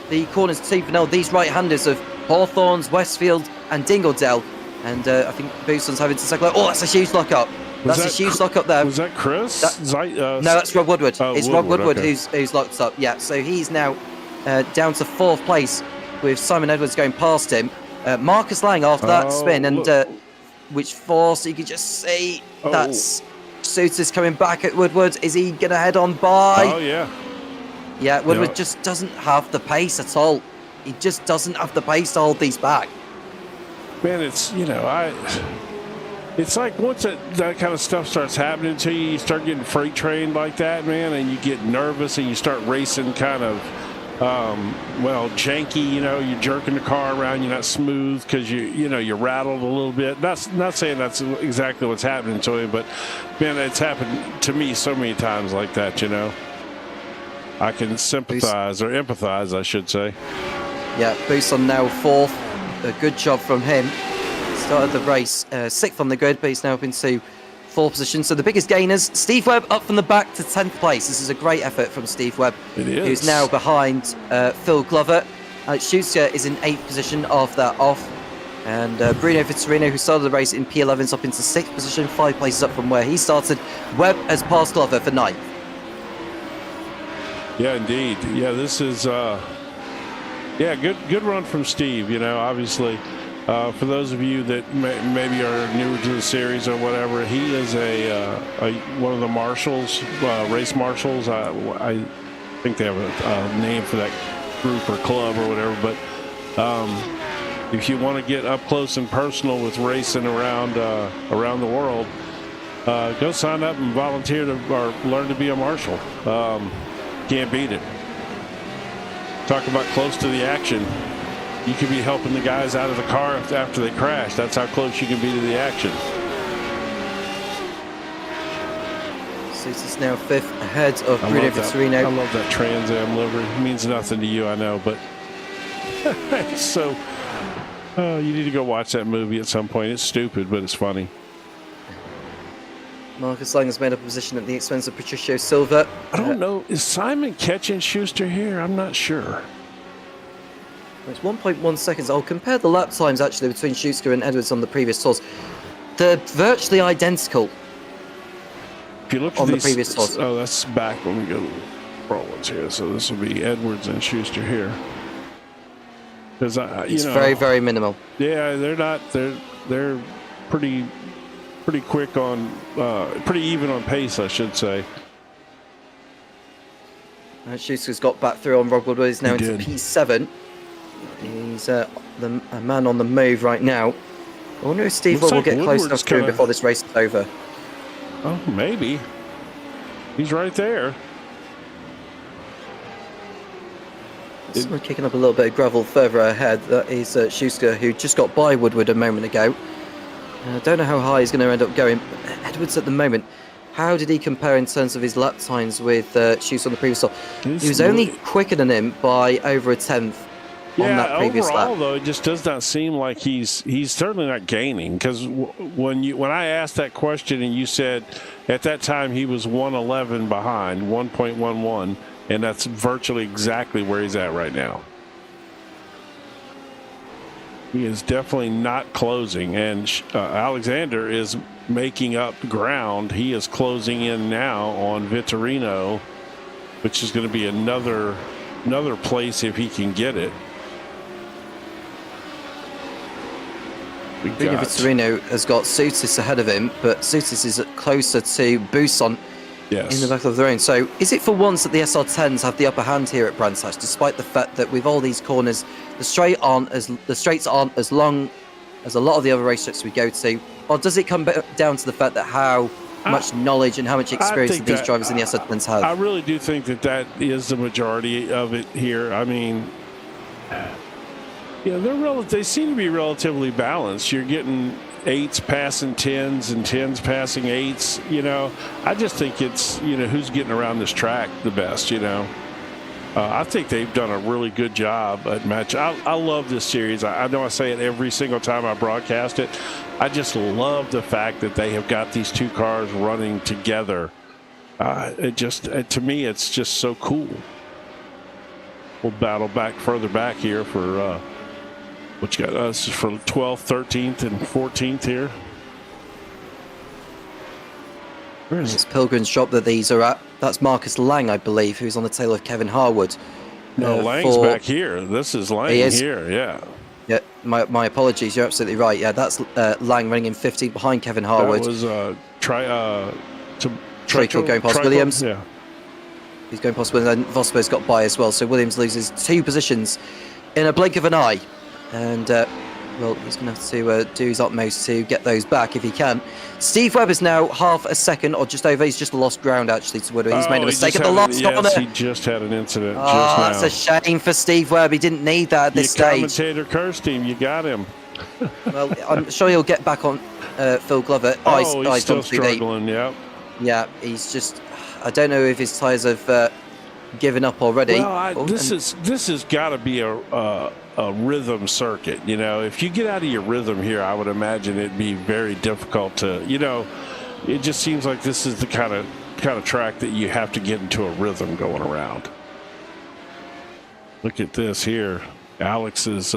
the corners tooth and nail. These right-handers of Hawthorns, Westfield and Dingledale. And I think Booston's having to cycle. Oh, that's a huge lock-up. That's a huge lock-up there. Was that Chris? No, that's Rob Woodward. It's Rob Woodward okay. who's locked up. Yeah, so he's now down to 4th place with Simon Edwards going past him. Marcus Lang after that spin, and which force you can just see that's Soutis coming back at Woodward. Is he going to head on by? Oh, yeah. Yeah, Woodward just doesn't have the pace at all. He just doesn't have the pace to hold these back. Man, it's, it's like once that kind of stuff starts happening to you, you start getting freight trained like that, man, and you get nervous and you start racing kind of, janky, you're jerking the car around, you're not smooth because you're rattled a little bit. Not saying that's exactly what's happening to him, but, man, it's happened to me so many times like that, I can sympathize or empathize, I should say. Yeah, Bousson now 4th. A good job from him. Started the race 6th on the grid, but he's now up into 4th position. So the biggest gainers, Steve Webb up from the back to 10th place. This is a great effort from Steve Webb, who's now behind Phil Glover. Alex Schuster is in 8th position of that off. And Bruno Vittorino, who started the race in P11, is up into 6th position, 5 places up from where he started. Webb has passed Glover for 9th. Yeah, indeed. Yeah, this is good run from Steve. Obviously, for those of you that maybe are newer to the series or whatever, he is one of the marshals, race marshals. I think they have a name for that group or club or whatever. But if you want to get up close and personal with racing around the world, go sign up and volunteer or learn to be a marshal. Can't beat it. Talk about close to the action. You could be helping the guys out of the car after they crash. That's how close you can be to the action. Soutis now 5th ahead of Bruno Vittorino. I love that Trans Am livery. It means nothing to you, I know, but so you need to go watch that movie at some point. It's stupid, but it's funny. Marcus Lang has made up a position at the expense of Patricio Silva. I don't know. Is Simon catching Schuster here? I'm not sure. It's 1.1 seconds. I'll compare the lap times actually between Schuster and Edwards on the previous tours. They're virtually identical. If you look at the previous tours. Oh, that's back when we go to Rollins here. So this will be Edwards and Schuster here. Because it's very, very minimal. Yeah, they're not. They're pretty quick on, pretty even on pace, I should say. Schuster's got back through on Rob Woodward. He's now into P7. He's a man on the move right now. I wonder if Steve will get close enough to him before this race is over. Oh, maybe. He's right there. Someone kicking up a little bit of gravel further ahead. That is Schuster, who just got by Woodward a moment ago. I don't know how high he's going to end up going. Edwards at the moment, how did he compare in terms of his lap times with Schuster on the previous lap? He was only quicker than him by over a 10th on that previous overall, lap. Though, it just does not seem like he's certainly not gaining. Because when I asked that question and you said at that time he was 1:11 behind, 1.11, and that's virtually exactly where he's at right now. He is definitely not closing, and Alexander is making up ground. He is closing in now on Vittorino, which is going to be another place if he can get it. Vittorino has got Soutis ahead of him, but Soutis is closer to Bousson in the back of the road. So is it for once that the SR10s have the upper hand here at Brands Hatch, despite the fact that with all these corners, the straights aren't as long as a lot of the other racetracks we go to? Or does it come down to the fact that how much knowledge and how much experience that these drivers in the SR10s have? I really do think that is the majority of it here. I mean, they seem to be relatively balanced. You're getting 8s passing 10s and 10s passing 8s. I just think it's, who's getting around this track the best, I think they've done a really good job at match. I love this series. I know I say it every single time I broadcast it. I just love the fact that they have got these two cars running together. To me, it's just so cool. We'll battle back further back here for what you got. This is for 12th, 13th, and 14th here. Where is It's Pilgrim's drop that these are at. That's Marcus Lang, I believe, who's on the tail of Kevin Harwood. No, Lang's back here. This is Lang here, yeah. Yeah, my apologies. You're absolutely right. Yeah, that's Lang running in 15th behind Kevin Harwood. That was Treacle going past Williams. Yeah. He's going past Williams, and Vosper's got by as well. So Williams loses 2 positions in a blink of an eye. And, well, he's going to have to do his utmost to get those back if he can. Steve Webb is now half a second, or just over. He's just lost ground, actually, to Woodward. He's made a mistake at the last corner. Yes, he just had an incident just now. now. That's a shame for Steve Webb. He didn't need that at this stage. Commentator curse team, you got him. Well, I'm sure he'll get back on Phil Glover. He's still struggling, yeah. Yeah, he's just... I don't know if his tyres have given up already. Well, this has got to be a rhythm circuit. You know, if you get out of your rhythm here, I would imagine it'd be very difficult to, it just seems like this is the kind of track that you have to get into a rhythm going around. Look at this here. Alex is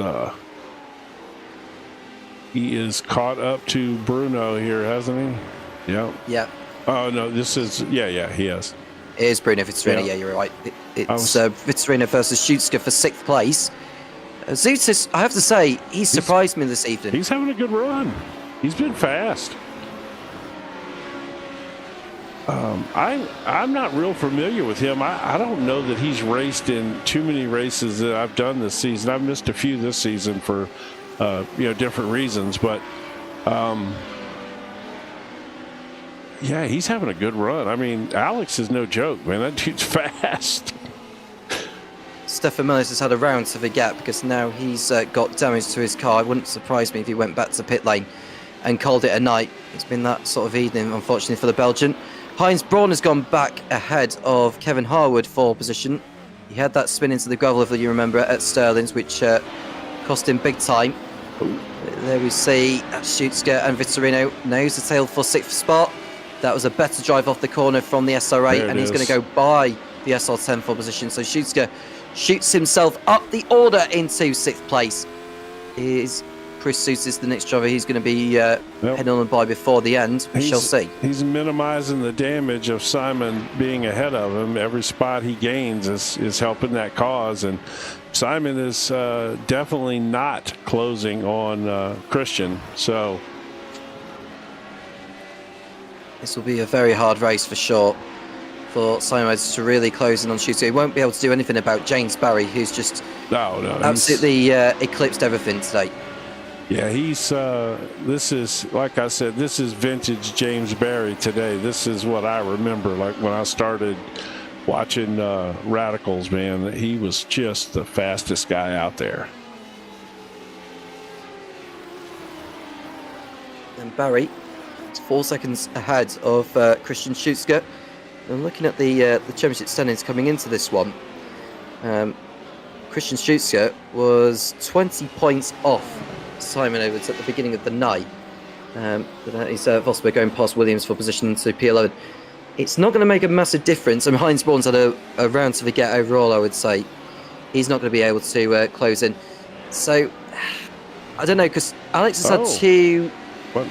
he is caught up to Bruno here, hasn't he? Yeah. Yeah. Oh no, this is he is. It is Bruno Vitorino, yeah, you're right. It's Vitorino versus Schutzer for 6th place. Zutis, I have to say, he's surprised me this evening. He's having a good run. He's been fast. I'm not real familiar with him. I don't know that he's raced in too many races that I've done this season. I've missed a few this season for different reasons, but yeah, he's having a good run. I mean, Alex is no joke, man. That dude's fast. Stefan Millis has had a round to forget because now he's got damage to his car. It wouldn't surprise me if he went back to pit lane and called it a night. It's been that sort of evening, unfortunately, for the Belgian. Heinz Braun has gone back ahead of Kevin Harwood for position. He had that spin into the gravel, if you remember, at Sterling's, which cost him big time. There we see Schutzer and Vitorino nose the tail for 6th spot. That was a better drive off the corner from the SR8, and he's going to go by the SR10 for position. So Schutzer shoots himself up the order into 6th place. Is Chris Seuss is the next driver. He's going to be heading on by before the end. We shall see. He's minimizing the damage of Simon being ahead of him. Every spot he gains is helping that cause. And Simon is definitely not closing on Christian. So this will be a very hard race for sure for Simon to really close in on Schutzer. He won't be able to do anything about James Barry, who's just absolutely eclipsed everything today. Yeah, he's this is, like I said, this is vintage James Barry today. This is what I remember, like when I started watching Radicals, man. He was just the fastest guy out there. And Barry is 4 seconds ahead of Christian Schutzer. And looking at the championship standings coming into this one, Christian Schutzer was 20 points off Simon Edwards at the beginning of the night. But that is Vosper going past Williams for position into P11. It's not going to make a massive difference. I mean, Heinz Braun's had a round to forget overall, I would say. He's not going to be able to close in. So, I don't know, because Alex has had two... Well,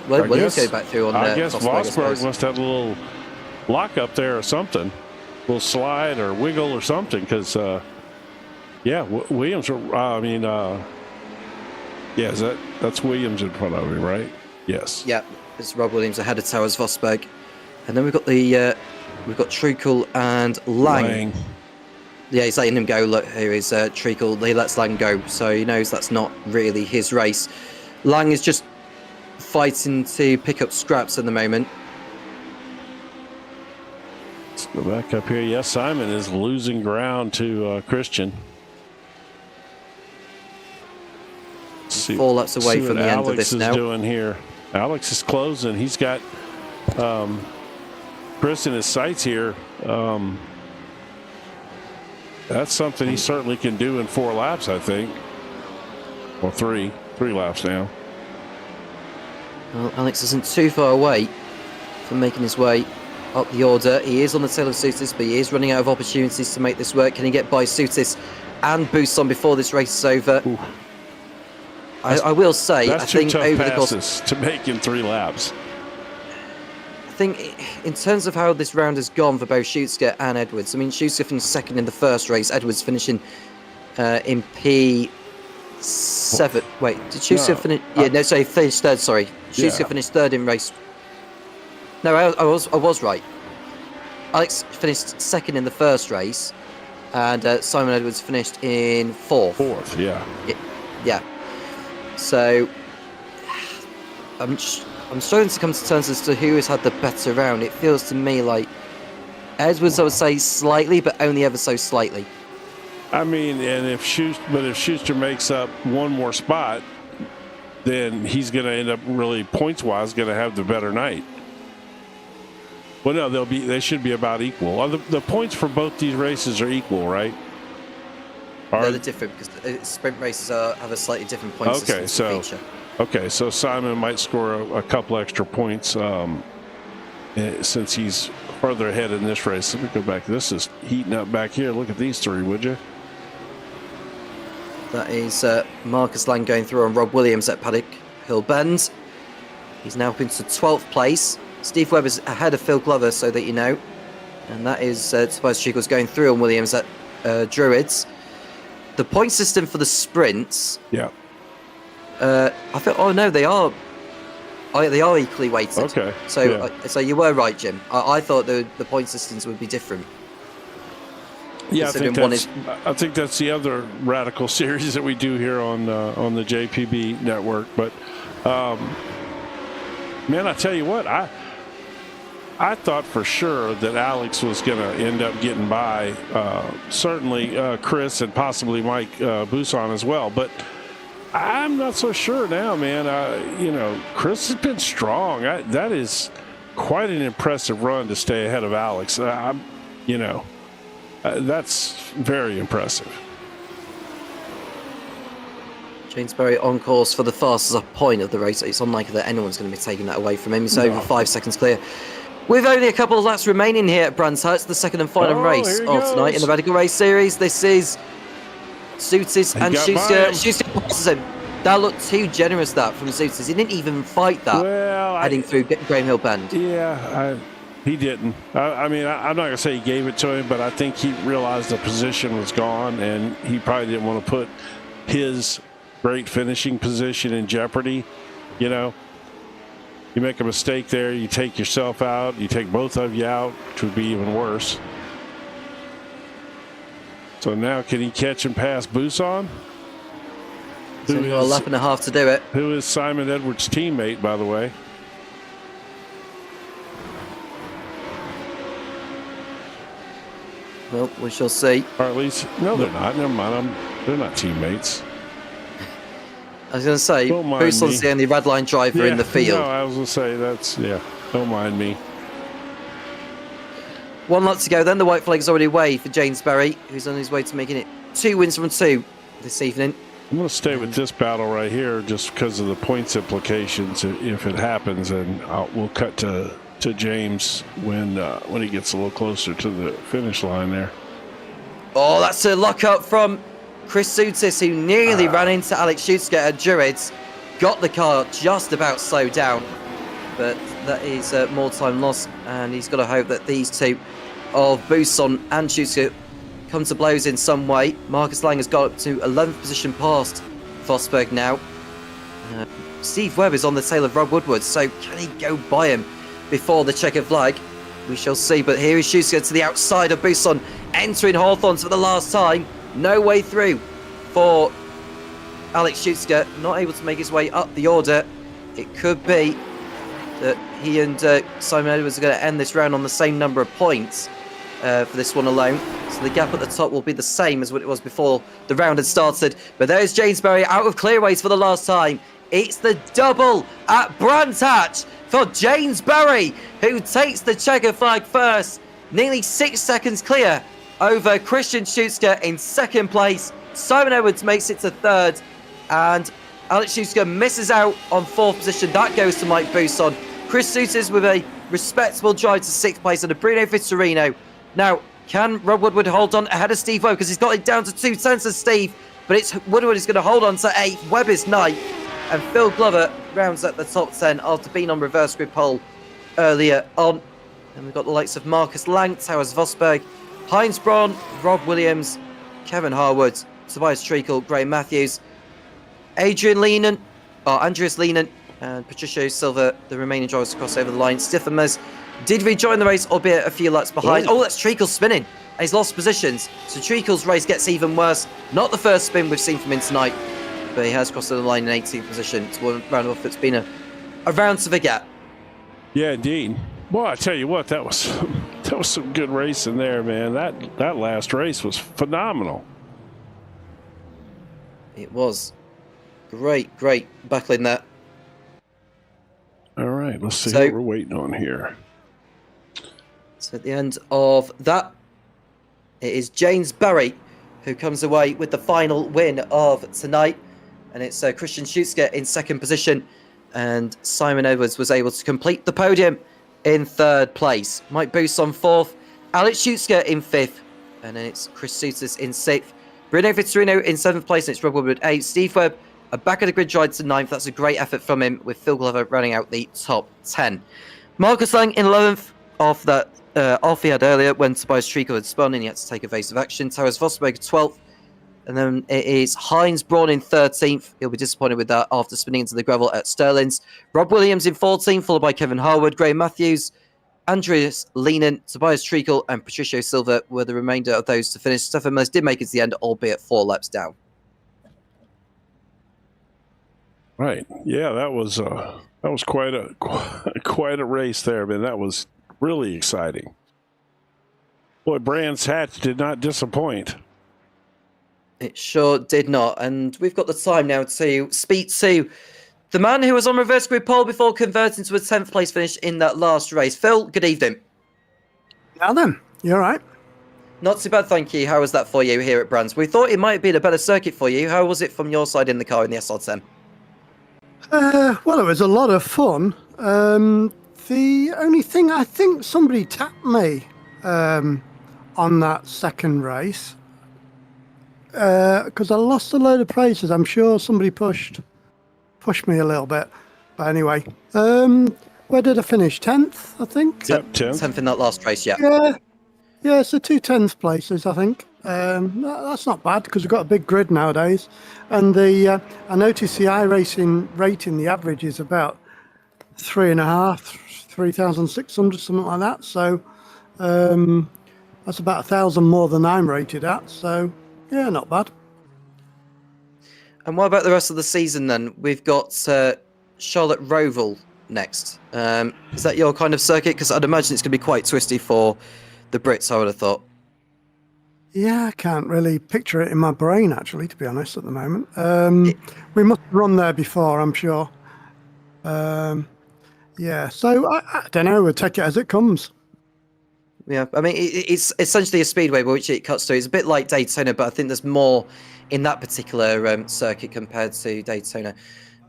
Williams go back through on I guess Vosberg must have a little lock up there or something. A little slide or wiggle or something, because, Williams, that's Williams in front of him, right? Yes. Yeah, it's Rob Williams ahead of Towers Vosberg. And then we've got Treacle and Lang. Yeah, he's letting him go. Look, here is Treacle. He lets Lang go, so he knows that's not really his race. Lang is just fighting to pick up scraps at the moment. Let's go back up here. Yes, Simon is losing ground to Christian. 4 laps away from the end of this now. Alex is doing here. Alex is closing. He's got Chris in his sights here. That's something he certainly can do in 4 laps, I think. Well, 3 laps now. Well, Alex isn't too far away from making his way up the order. He is on the tail of Sutis, but he is running out of opportunities to make this work. Can he get by Sutis and Buson before this race is over? I will say, I think over the course to make in 3 laps. I think in terms of how this round has gone for both Schutzke and Edwards, I mean, Schutzke finished second in the first race, Edwards finishing in P7. Wait, did Schutzke finish? Yeah, no, sorry, he finished third, sorry. Schutzke finished third in race. No, I was right. Alex finished second in the first race, and Simon Edwards finished in fourth. Fourth, yeah. Yeah. So, I'm struggling to come to terms as to who has had the better round. It feels to me like Edwards, I would say slightly, but only ever so slightly. I mean, and if Schuster makes up one more spot, then he's going to end up really points-wise going to have the better night. Well, no, they should be about equal. The points for both these races are equal, right? They're different because sprint races have a slightly different point system feature. Okay, so Simon might score a couple extra points since he's further ahead in this race. Let me go back. This is heating up back here. Look at these 3, would you? That is Marcus Lang going through on Rob Williams at Paddock Hill Bend. He's now up into 12th place. Steve Webb is ahead of Phil Glover, so that you know. And that is Tobias Trickles going through on Williams at Druids. The point system for the sprints. Yeah. I feel. Oh no, they are. They are equally weighted. Okay. So, so you were right, Jim. I thought the point systems would be different. Yeah, I think that's the other radical series that we do here on the JPB network. But man, I tell you what, I thought for sure that Alex was going to end up getting by, certainly Chris and possibly Mike Buson as well. But I'm not so sure now, man. Chris has been strong. That is quite an impressive run to stay ahead of Alex. That's very impressive. Jamesbury on course for the fastest point of the race. It's unlikely that anyone's going to be taking that away from him. He's over 5 seconds clear. With only a couple of laps remaining here at Brands Hatch, the second and final race of tonight in the Radical Race Series. This is Sutis and Schuster. Schuster passes him. That looked too generous, that, from Sutis. He didn't even fight that heading through Graham Hill Bend. Yeah, he didn't. I'm not going to say he gave it to him, but I think he realized the position was gone, and he probably didn't want to put his great finishing position in jeopardy. You make a mistake there, you take yourself out, you take both of you out, which would be even worse. So now can he catch and pass Buson? He's only got a lap and a half to do it. Who is Simon Edwards' teammate, by the way? Well, we shall see. Or at least, no, they're not. Never mind. They're not teammates. I was going to say, Buson's the only red line driver in the field. No, I was going to say, don't mind me. 1 lap to go, then the white flag's already away for Jamesbury, who's on his way to making it 2 wins from 2 this evening. I'm going to stay with this battle right here just because of the points implications if it happens, and we'll cut to James when he gets a little closer to the finish line there. Oh, that's a lock up from Chris Sutis, who nearly ran into Alex Schutzke at Druids. Got the car just about slowed down, but that is more time lost, and he's got to hope that these two of Buson and Schutzke come to blows in some way. Marcus Lang has got up to 11th position past Fosberg now. Steve Webb is on the tail of Rob Woodward, so can he go by him before the checkered flag? We shall see, but here is Schutzke to the outside of Buson, entering Hawthorns for the last time. No way through for Alex Schutzke, not able to make his way up the order. It could be that he and Simon Edwards are going to end this round on the same number of points for this one alone. So the gap at the top will be the same as what it was before the round had started. But there's Jamesbury out of clearways for the last time. It's the double at Brands Hatch for Jamesbury, who takes the checker flag first. Nearly 6 seconds clear over Christian Schutzker in second place. Simon Edwards makes it to third, and Alex Schutzker misses out on fourth position. That goes to Mike Bousson. Chris Souters with a respectable drive to sixth place under Bruno Vitorino. Now, can Rob Woodward hold on ahead of Steve Webb? Because he's got it down to 2/10 of Steve, but it's Woodward is going to hold on to 8th. Webb is 9th, and Phil Glover rounds at the top 10 after being on reverse grid pole earlier on. And we've got the likes of Marcus Lang, Towers Vosberg, Heinz Braun, Rob Williams, Kevin Harwood, Tobias Treacle, Graham Matthews, Andreas Lehnen, and Patricio Silva, the remaining drivers to cross over the line. Stiffenmers did rejoin the race, albeit a few laps behind. Oh, that's Treacle spinning. And he's lost positions. So Treacle's race gets even worse. Not the first spin we've seen from him tonight, but he has crossed the line in 18th position to round off. It's been a round to forget. Yeah, indeed. Well, I tell you what, that was some good racing there, man. That last race was phenomenal. It was great battling there. All right, let's see what we're waiting on here. So at the end of that, it is James Barry who comes away with the final win of tonight. And it's Christian Schutzker in second position. And Simon Edwards was able to complete the podium in third place. Mike Bousson fourth. Alex Schutzker in fifth. And then it's Chris Souters in sixth. Bruno Vitorino in seventh place. And it's Rob Woodward 8th. Steve Webb, a back of the grid ride to 9th. That's a great effort from him, with Phil Glover running out the top 10. Marcus Lang in 11th off that off he had earlier when Tobias Treacle had spun and he had to take evasive action. Towers Vosberg 12th. And then it is Heinz Braun in 13th. He'll be disappointed with that after spinning into the gravel at Stirling's. Rob Williams in 14th, followed by Kevin Harwood, Graham Matthews, Andreas Lehnen, Tobias Treacle, and Patricio Silva were the remainder of those to finish. Stefan Mills did make it to the end, albeit 4 laps down. Right. Yeah, that was quite a race there, man. That was really exciting. Boy, Brands Hatch did not disappoint. It sure did not. And we've got the time now to speak to the man who was on reverse grid pole before converting to a 10th place finish in that last race. Phil, good evening. Now then, you all right? Not too bad, thank you. How was that for you here at Brands? We thought it might have been a better circuit for you. How was it from your side in the car in the SR10? Well, it was a lot of fun. The only thing, I think somebody tapped me on that second race because I lost a load of places. I'm sure somebody pushed me a little bit. But anyway, where did I finish? 10th, I think? Yep, 10th. 10th in that last race, yeah. Yeah, so 2 10th places, I think. That's not bad because we've got a big grid nowadays. And I noticed the iRacing rating, the average is about 3.5, 3,600, something like that. So that's about 1,000 more than I'm rated at. So yeah, not bad. And what about the rest of the season then? We've got Charlotte Roval next. Is that your kind of circuit? Because I'd imagine it's going to be quite twisty for the Brits, I would have thought. Yeah, I can't really picture it in my brain, actually, to be honest, at the moment. We must have run there before, I'm sure. Yeah, so I don't know, we'll take it as it comes. Yeah, I mean, it's essentially a speedway by which it cuts through. It's a bit like Daytona, but I think there's more in that particular circuit compared to Daytona.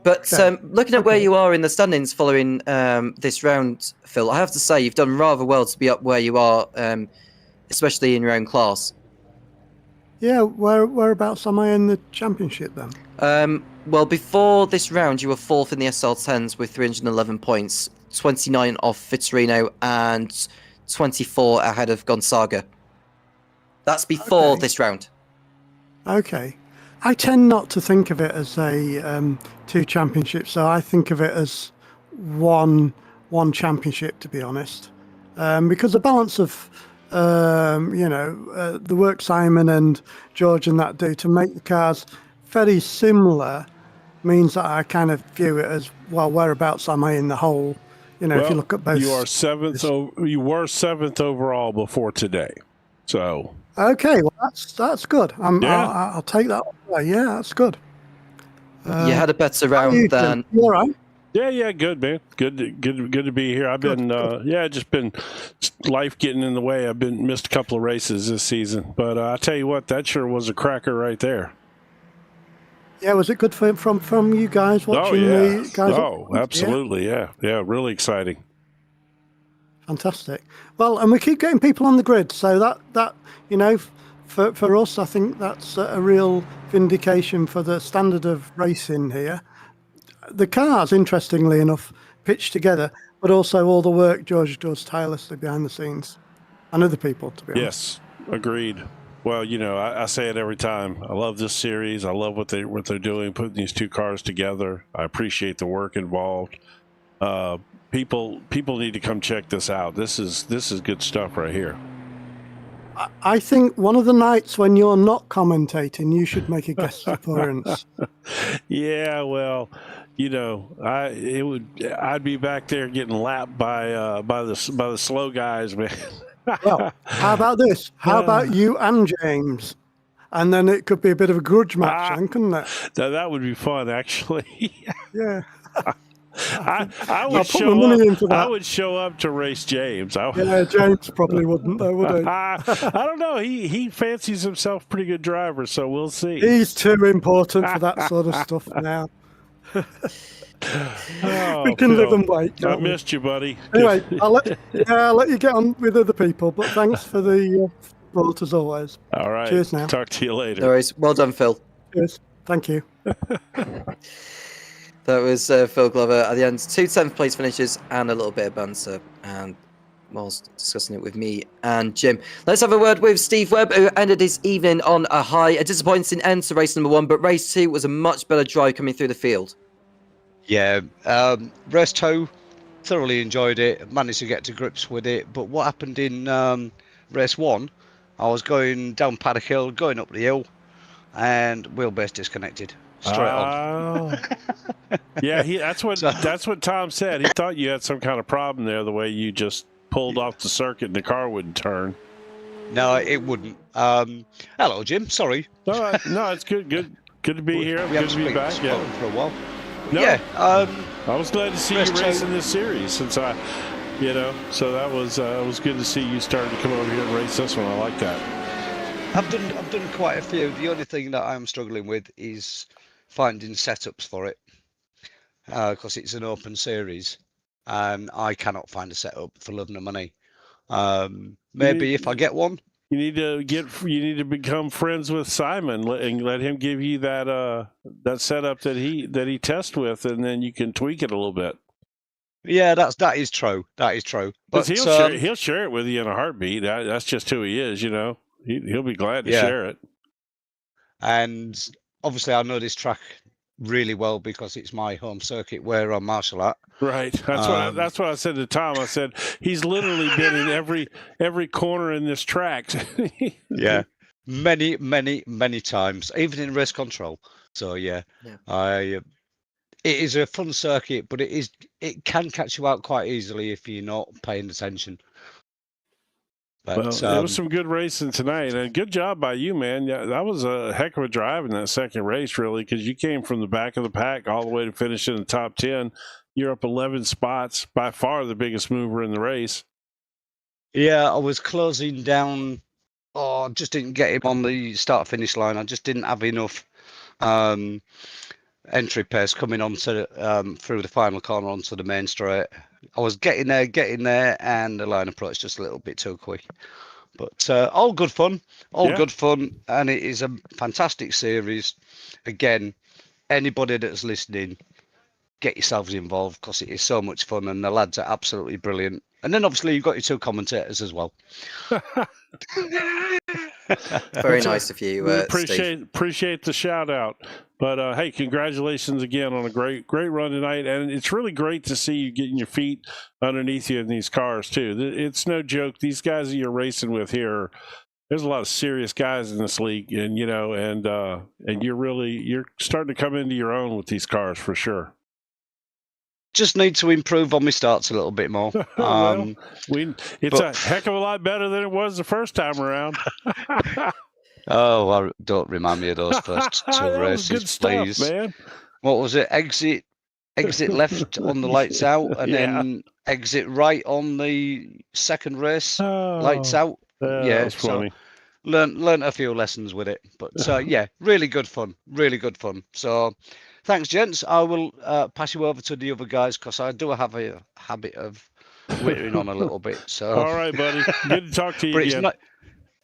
But looking at where you are in the standings following this round, Phil, I have to say you've done rather well to be up where you are, especially in your own class. Yeah, whereabouts am I in the championship then? Well, before this round, you were 4th in the SL10s with 311 points, 29 off Vitorino and 24 ahead of Gonzaga. That's before this round. Okay. I tend not to think of it as a 2 championships, so I think of it as one championship, to be honest, because the balance of the work Simon and George and that do to make the cars very similar means that I kind of view it as, well, whereabouts am I in the whole? Well, if you look at both, you are 7th. You were 7th overall before today, so. Okay, well that's good. I'll take that. Yeah, that's good. You had a better round than. You all right? Yeah, good, man. Good to be here. I've been, just been life getting in the way. I've missed a couple of races this season, but I tell you what, that sure was a cracker right there. Yeah, was it good from you guys watching the guys? Oh, absolutely, yeah, really exciting. Fantastic. Well, and we keep getting people on the grid, so that for us, I think that's a real vindication for the standard of racing here. The cars, interestingly enough, pitched together, but also all the work George does tirelessly behind the scenes, and other people, to be honest. Yes, agreed. Well, I say it every time. I love this series. I love what they're doing, putting these two cars together. I appreciate the work involved. People need to come check this out. This is good stuff right here. I think one of the nights when you're not commentating, you should make a guest appearance. Yeah, well, I'd be back there getting lapped by the slow guys, man. Well, how about this? How about you and James? And then it could be a bit of a grudge match, then, couldn't it? That would be fun, actually. Yeah. I would show up to race James. Yeah, James probably wouldn't, though, would he? I don't know. He fancies himself a pretty good driver, so we'll see. He's too important for that sort of stuff now. We can live and wait. I missed you, buddy. Anyway, I'll let you get on with other people, but thanks for the support as always. All right. Cheers now. Talk to you later. No worries. Well done, Phil. Cheers. Thank you. That was Phil Glover at the end. 2 10th place finishes and a little bit of banter, and whilst discussing it with me and Jim. Let's have a word with Steve Webb, who ended his evening on a high. A disappointing end to race number 1, but race 2 was a much better drive coming through the field. Yeah, race 2, thoroughly enjoyed it, managed to get to grips with it, but what happened in race 1, I was going down Paddock Hill, going up the hill, and wheelbase disconnected. Straight on. Yeah, that's what Tom said. He thought you had some kind of problem there, the way you just pulled off the circuit and the car wouldn't turn. No, it wouldn't. Hello, Jim. Sorry. No, it's good to be here. Good to be back. Yeah, for a while. No, yeah. I was glad to see you racing this series since so that was good to see you starting to come over here and race this one. I like that. I've done quite a few. The only thing that I'm struggling with is finding setups for it, because it's an open series and I cannot find a setup for love nor money. Maybe if I get one. You need to become friends with Simon and let him give you that setup that he tests with, and then you can tweak it a little bit. Yeah, that is true. That is true. But he'll share it with you in a heartbeat. That's just who he is, He'll be glad to share it. And obviously, I know this track really well because it's my home circuit where I'm marshal at. Right. That's what I said to Tom. I said he's literally been in every corner in this track. Yeah, many times, even in race control. So yeah. It is a fun circuit, but it can catch you out quite easily if you're not paying attention. But, there was some good racing tonight, and good job by you, man. Yeah, that was a heck of a drive in that second race, really, because you came from the back of the pack all the way to finish in the top 10. You're up 11 spots, by far the biggest mover in the race. Yeah, I was closing down. Oh, I just didn't get him on the start-finish line. I just didn't have enough entry pace coming onto through the final corner onto the main straight. I was getting there, and the line approach just a little bit too quick. But all good fun, good fun, and it is a fantastic series. Again, anybody that's listening, get yourselves involved because it is so much fun, and the lads are absolutely brilliant. And then obviously you've got your 2 commentators as well. Very nice of you, appreciate the shout out. But hey, congratulations again on a great run tonight, and it's really great to see you getting your feet underneath you in these cars too. It's no joke. These guys that you're racing with here, there's a lot of serious guys in this league, and and you're starting to come into your own with these cars for sure. Just need to improve on my starts a little bit more. It's a heck of a lot better than it was the first time around. Oh, don't remind me of those first 2 races, good stuff, please. Man. What was it? Exit exit left on the lights out, and Yeah. then exit right on the second race, lights Oh, out. that Yeah, was so funny. learned a few lessons with it. But yeah, really good fun, really good fun. So thanks, gents. I will pass you over to the other guys because I do have a habit of wittering on a little bit. So All right, buddy. Good to talk to you but it's again. not,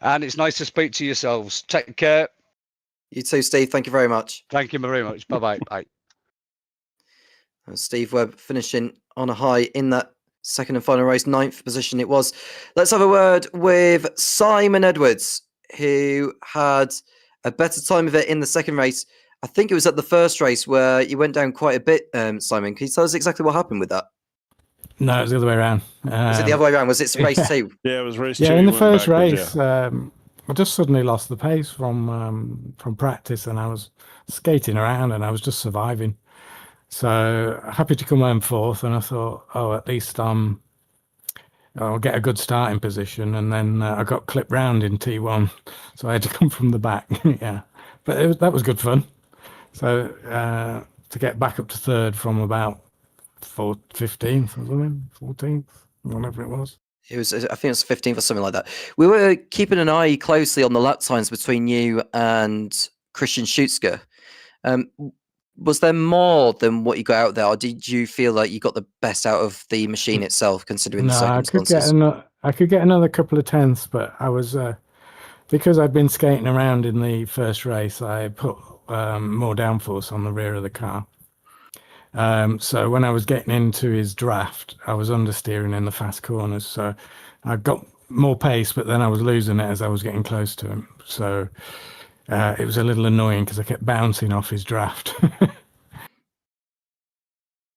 and it's nice to speak to yourselves. Take care. You too, Steve. Thank you very much. Thank you very much. Bye bye. Steve Webb finishing on a high in that second and final race, 9th position it was. Let's have a word with Simon Edwards, who had a better time of it in the second race. I think it was at the first race where you went down quite a bit, Simon. Can you tell us exactly what happened with that? No, it was the other way around. Was it the other way around? Was it race 2? Yeah, it was race 2. Yeah, in He the went first backwards, race, I just suddenly lost the pace from practice, and I was skating around, and I was just surviving. So happy to come home fourth, and I thought, oh, at least I'll get a good starting position. And then I got clipped round in T1, so I had to come from the back. Yeah, but that was good fun. So to get back up to third from about 15th or something, 14th, whatever it was. It was, I think it was 15th or something like that. We were keeping an eye closely on the lap times between you and Christian Schutzke. Was there more than what you got out there, or did you feel like you got the best out of the machine itself, considering the circumstances? I could get another couple of tenths, but I was because I'd been skating around in the first race. I put more downforce on the rear of the car. So when I was getting into his draft, I was understeering in the fast corners. So I got more pace, but then I was losing it as I was getting close to him. So it was a little annoying because I kept bouncing off his draft.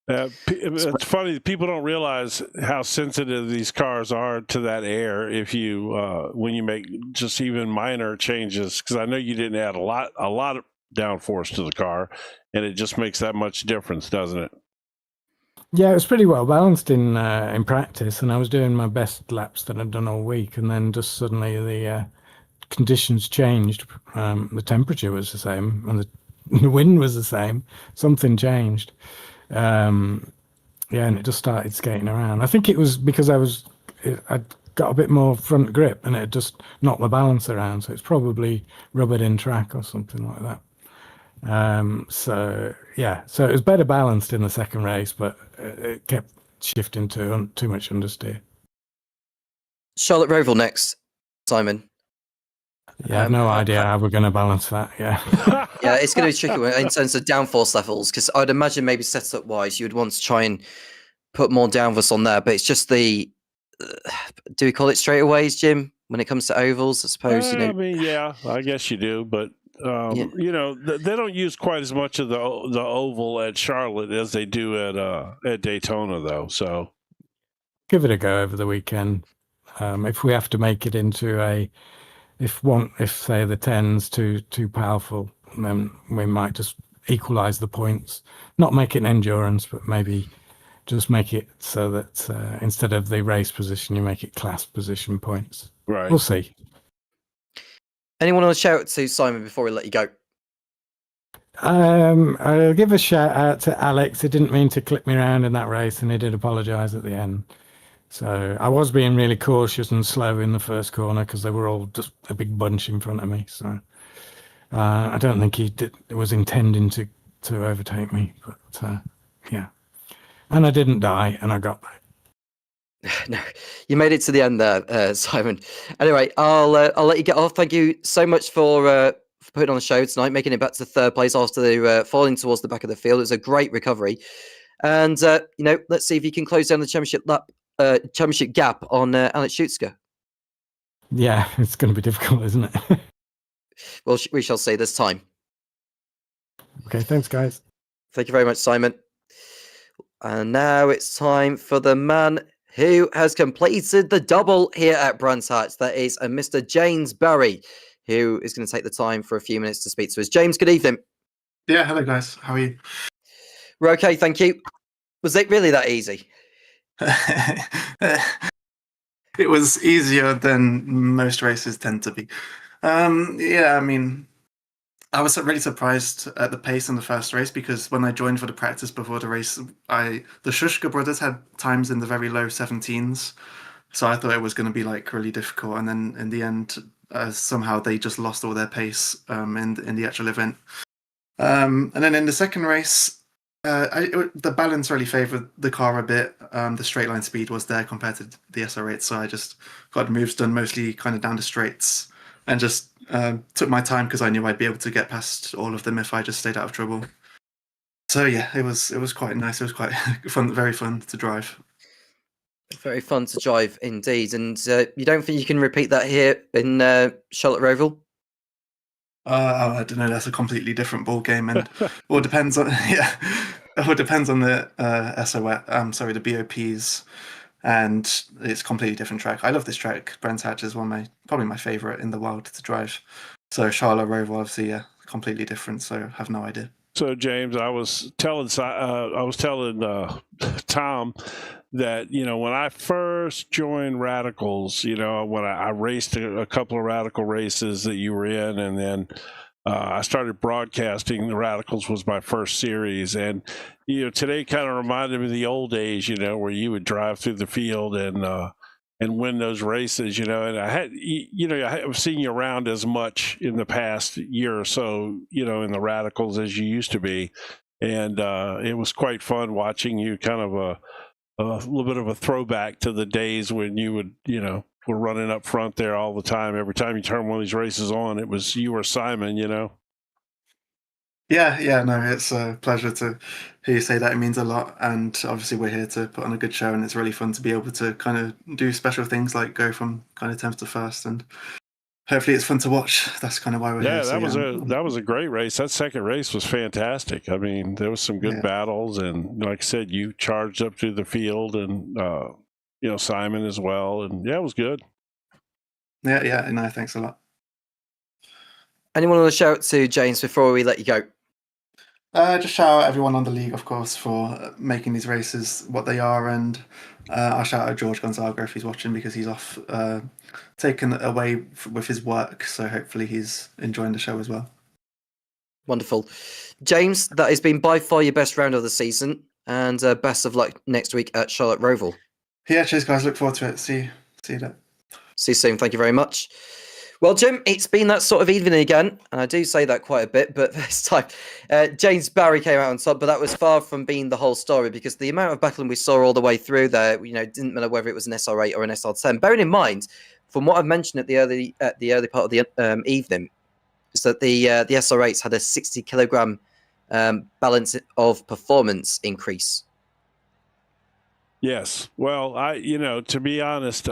it's funny. People don't realize how sensitive these cars are to that air. If you when you make just even minor changes, because I know you didn't add a lot of downforce to the car, and it just makes that much difference, doesn't it? Yeah, it was pretty well balanced in practice, and I was doing my best laps that I'd done all week, and then just suddenly the conditions changed. The temperature was the same, and the wind was the same. Something changed. And it just started skating around. I think it was because I'd got a bit more front grip, and it just knocked the balance around. So it's probably rubbered in track or something like that. So it was better balanced in the second race, but it kept shifting to too much understeer. Charlotte Roval next, Simon. Yeah, I have no idea how we're going to balance that. Yeah. Yeah, it's going to be tricky in terms of downforce levels, because I'd imagine maybe setup wise, you would want to try and put more downforce on there, but it's just the do we call it straightaways, Jim, when it comes to ovals? I suppose I mean, yeah, I guess you do, but you know, they don't use quite as much of the oval at Charlotte as they do at Daytona, though. So give it a go over the weekend. If we have to make it into if say the 10's too powerful, then we might just equalize the points, not make it an endurance, but maybe just make it so that instead of the race position, you make it class position points. Right. We'll see. Anyone want to shout out to Simon before we let you go? I'll give a shout out to Alex. He didn't mean to clip me around in that race, and he did apologise at the end. So I was being really cautious and slow in the first corner because they were all just a big bunch in front of me. So I don't think he was intending to overtake me, but yeah. And I didn't die, and I got back. No, you made it to the end there, Simon. Anyway, I'll let you get off. Thank you so much for putting on the show tonight, making it back to third place after the falling towards the back of the field. It was a great recovery, and let's see if you can close down the championship gap on Alex Schutzke. Yeah, it's going to be difficult, isn't it? Well, we shall see this time. Okay, thanks, guys. Thank you very much, Simon. And now it's time for the man who has completed the double here at Brands Hatch. That is a Mr. James Berry, who is going to take the time for a few minutes to speak to us. James, good evening. Yeah, hello guys. How are you? We're okay, thank you. Was it really that easy? It was easier than most races tend to be. Yeah, I mean, I was really surprised at the pace in the first race because when I joined for the practice before the race, the Shushka brothers had times in the very low 17s, so I thought it was going to be like really difficult. And then in the end, somehow they just lost all their pace in the actual event. And then in the second race, the balance really favoured the car a bit. The straight line speed was there compared to the SR8, so I just got the moves done mostly kind of down the straights and just took my time because I knew I'd be able to get past all of them if I just stayed out of trouble. So yeah, it was quite nice. It was quite fun, very fun to drive. Very fun to drive indeed. And you don't think you can repeat that here in Charlotte Roval? I don't know. That's a completely different ball game, and all depends on it depends on the the BOPs, and it's a completely different track. I love this track. Brands Hatch is probably my favorite in the world to drive. So Charlotte Roval, obviously, completely different. So I have no idea. So James, I was telling Tom that, when I first joined Radicals, when I raced a couple of Radical races that you were in, and then I started broadcasting. The Radicals was my first series, and today kind of reminded me of the old days, where you would drive through the field and win those races, and I haven't seen you around as much in the past year or so, in the Radicals as you used to be, and it was quite fun watching you, kind of a little bit of a throwback to the days when you would, were running up front there all the time. Every time you turn one of these races on, it was you or Simon, Yeah, no, it's a pleasure to hear you say that. It means a lot, and obviously we're here to put on a good show, and it's really fun to be able to kind of do special things like go from kind of 10th to first, and hopefully it's fun to watch. That's kind of why we're here. That was a great race. That second race was fantastic. I mean, there was some good battles, and like I said, you charged up through the field, and Simon as well, and it was good. Yeah, no, thanks a lot. Anyone want to shout to James before we let you go? Just shout out everyone on the league, of course, for making these races what they are, and I'll shout out George Gonzaga if he's watching, because he's off taken away with his work, so hopefully he's enjoying the show as well. Wonderful. James, that has been by far your best round of the season, and best of luck next week at Charlotte Roval. Yeah, cheers guys, look forward to it. See you later. See you soon. Thank you very much. Well, Jim, it's been that sort of evening again, and I do say that quite a bit, but this time James Barry came out on top, but that was far from being the whole story, because the amount of battling we saw all the way through there, didn't matter whether it was an SR8 or an SR10. Bearing in mind, from what I've mentioned at the early part of the evening, is that the SR8s had a 60 kilogram balance of performance increase. Yes. Well, to be honest,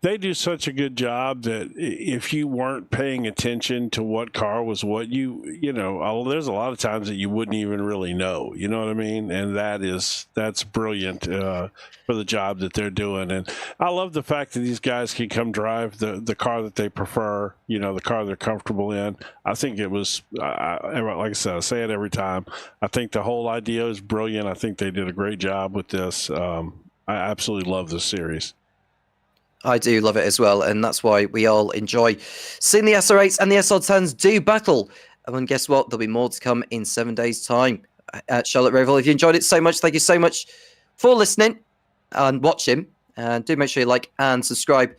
they do such a good job that if you weren't paying attention to what car was what, there's a lot of times that you wouldn't even really know, you know what I mean? And that's brilliant for the job that they're doing. And I love the fact that these guys can come drive the car that they prefer, the car they're comfortable in. I think it was, like I said, I say it every time. I think the whole idea is brilliant. I think they did a great job with this. I absolutely love this series. I do love it as well, and that's why we all enjoy seeing the SR8s and the SR10s do battle. And then guess what? There'll be more to come in 7 days' time at Charlotte Roval. If you enjoyed it so much, thank you so much for listening and watching. And do make sure you like and subscribe,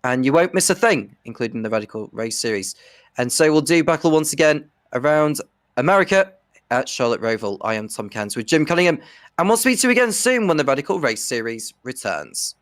and you won't miss a thing, including the Radical Race Series. And so we'll do battle once again around America at Charlotte Roval. I am Tom Cairns with Jim Cunningham, and we'll speak to you again soon when the Radical Race Series returns.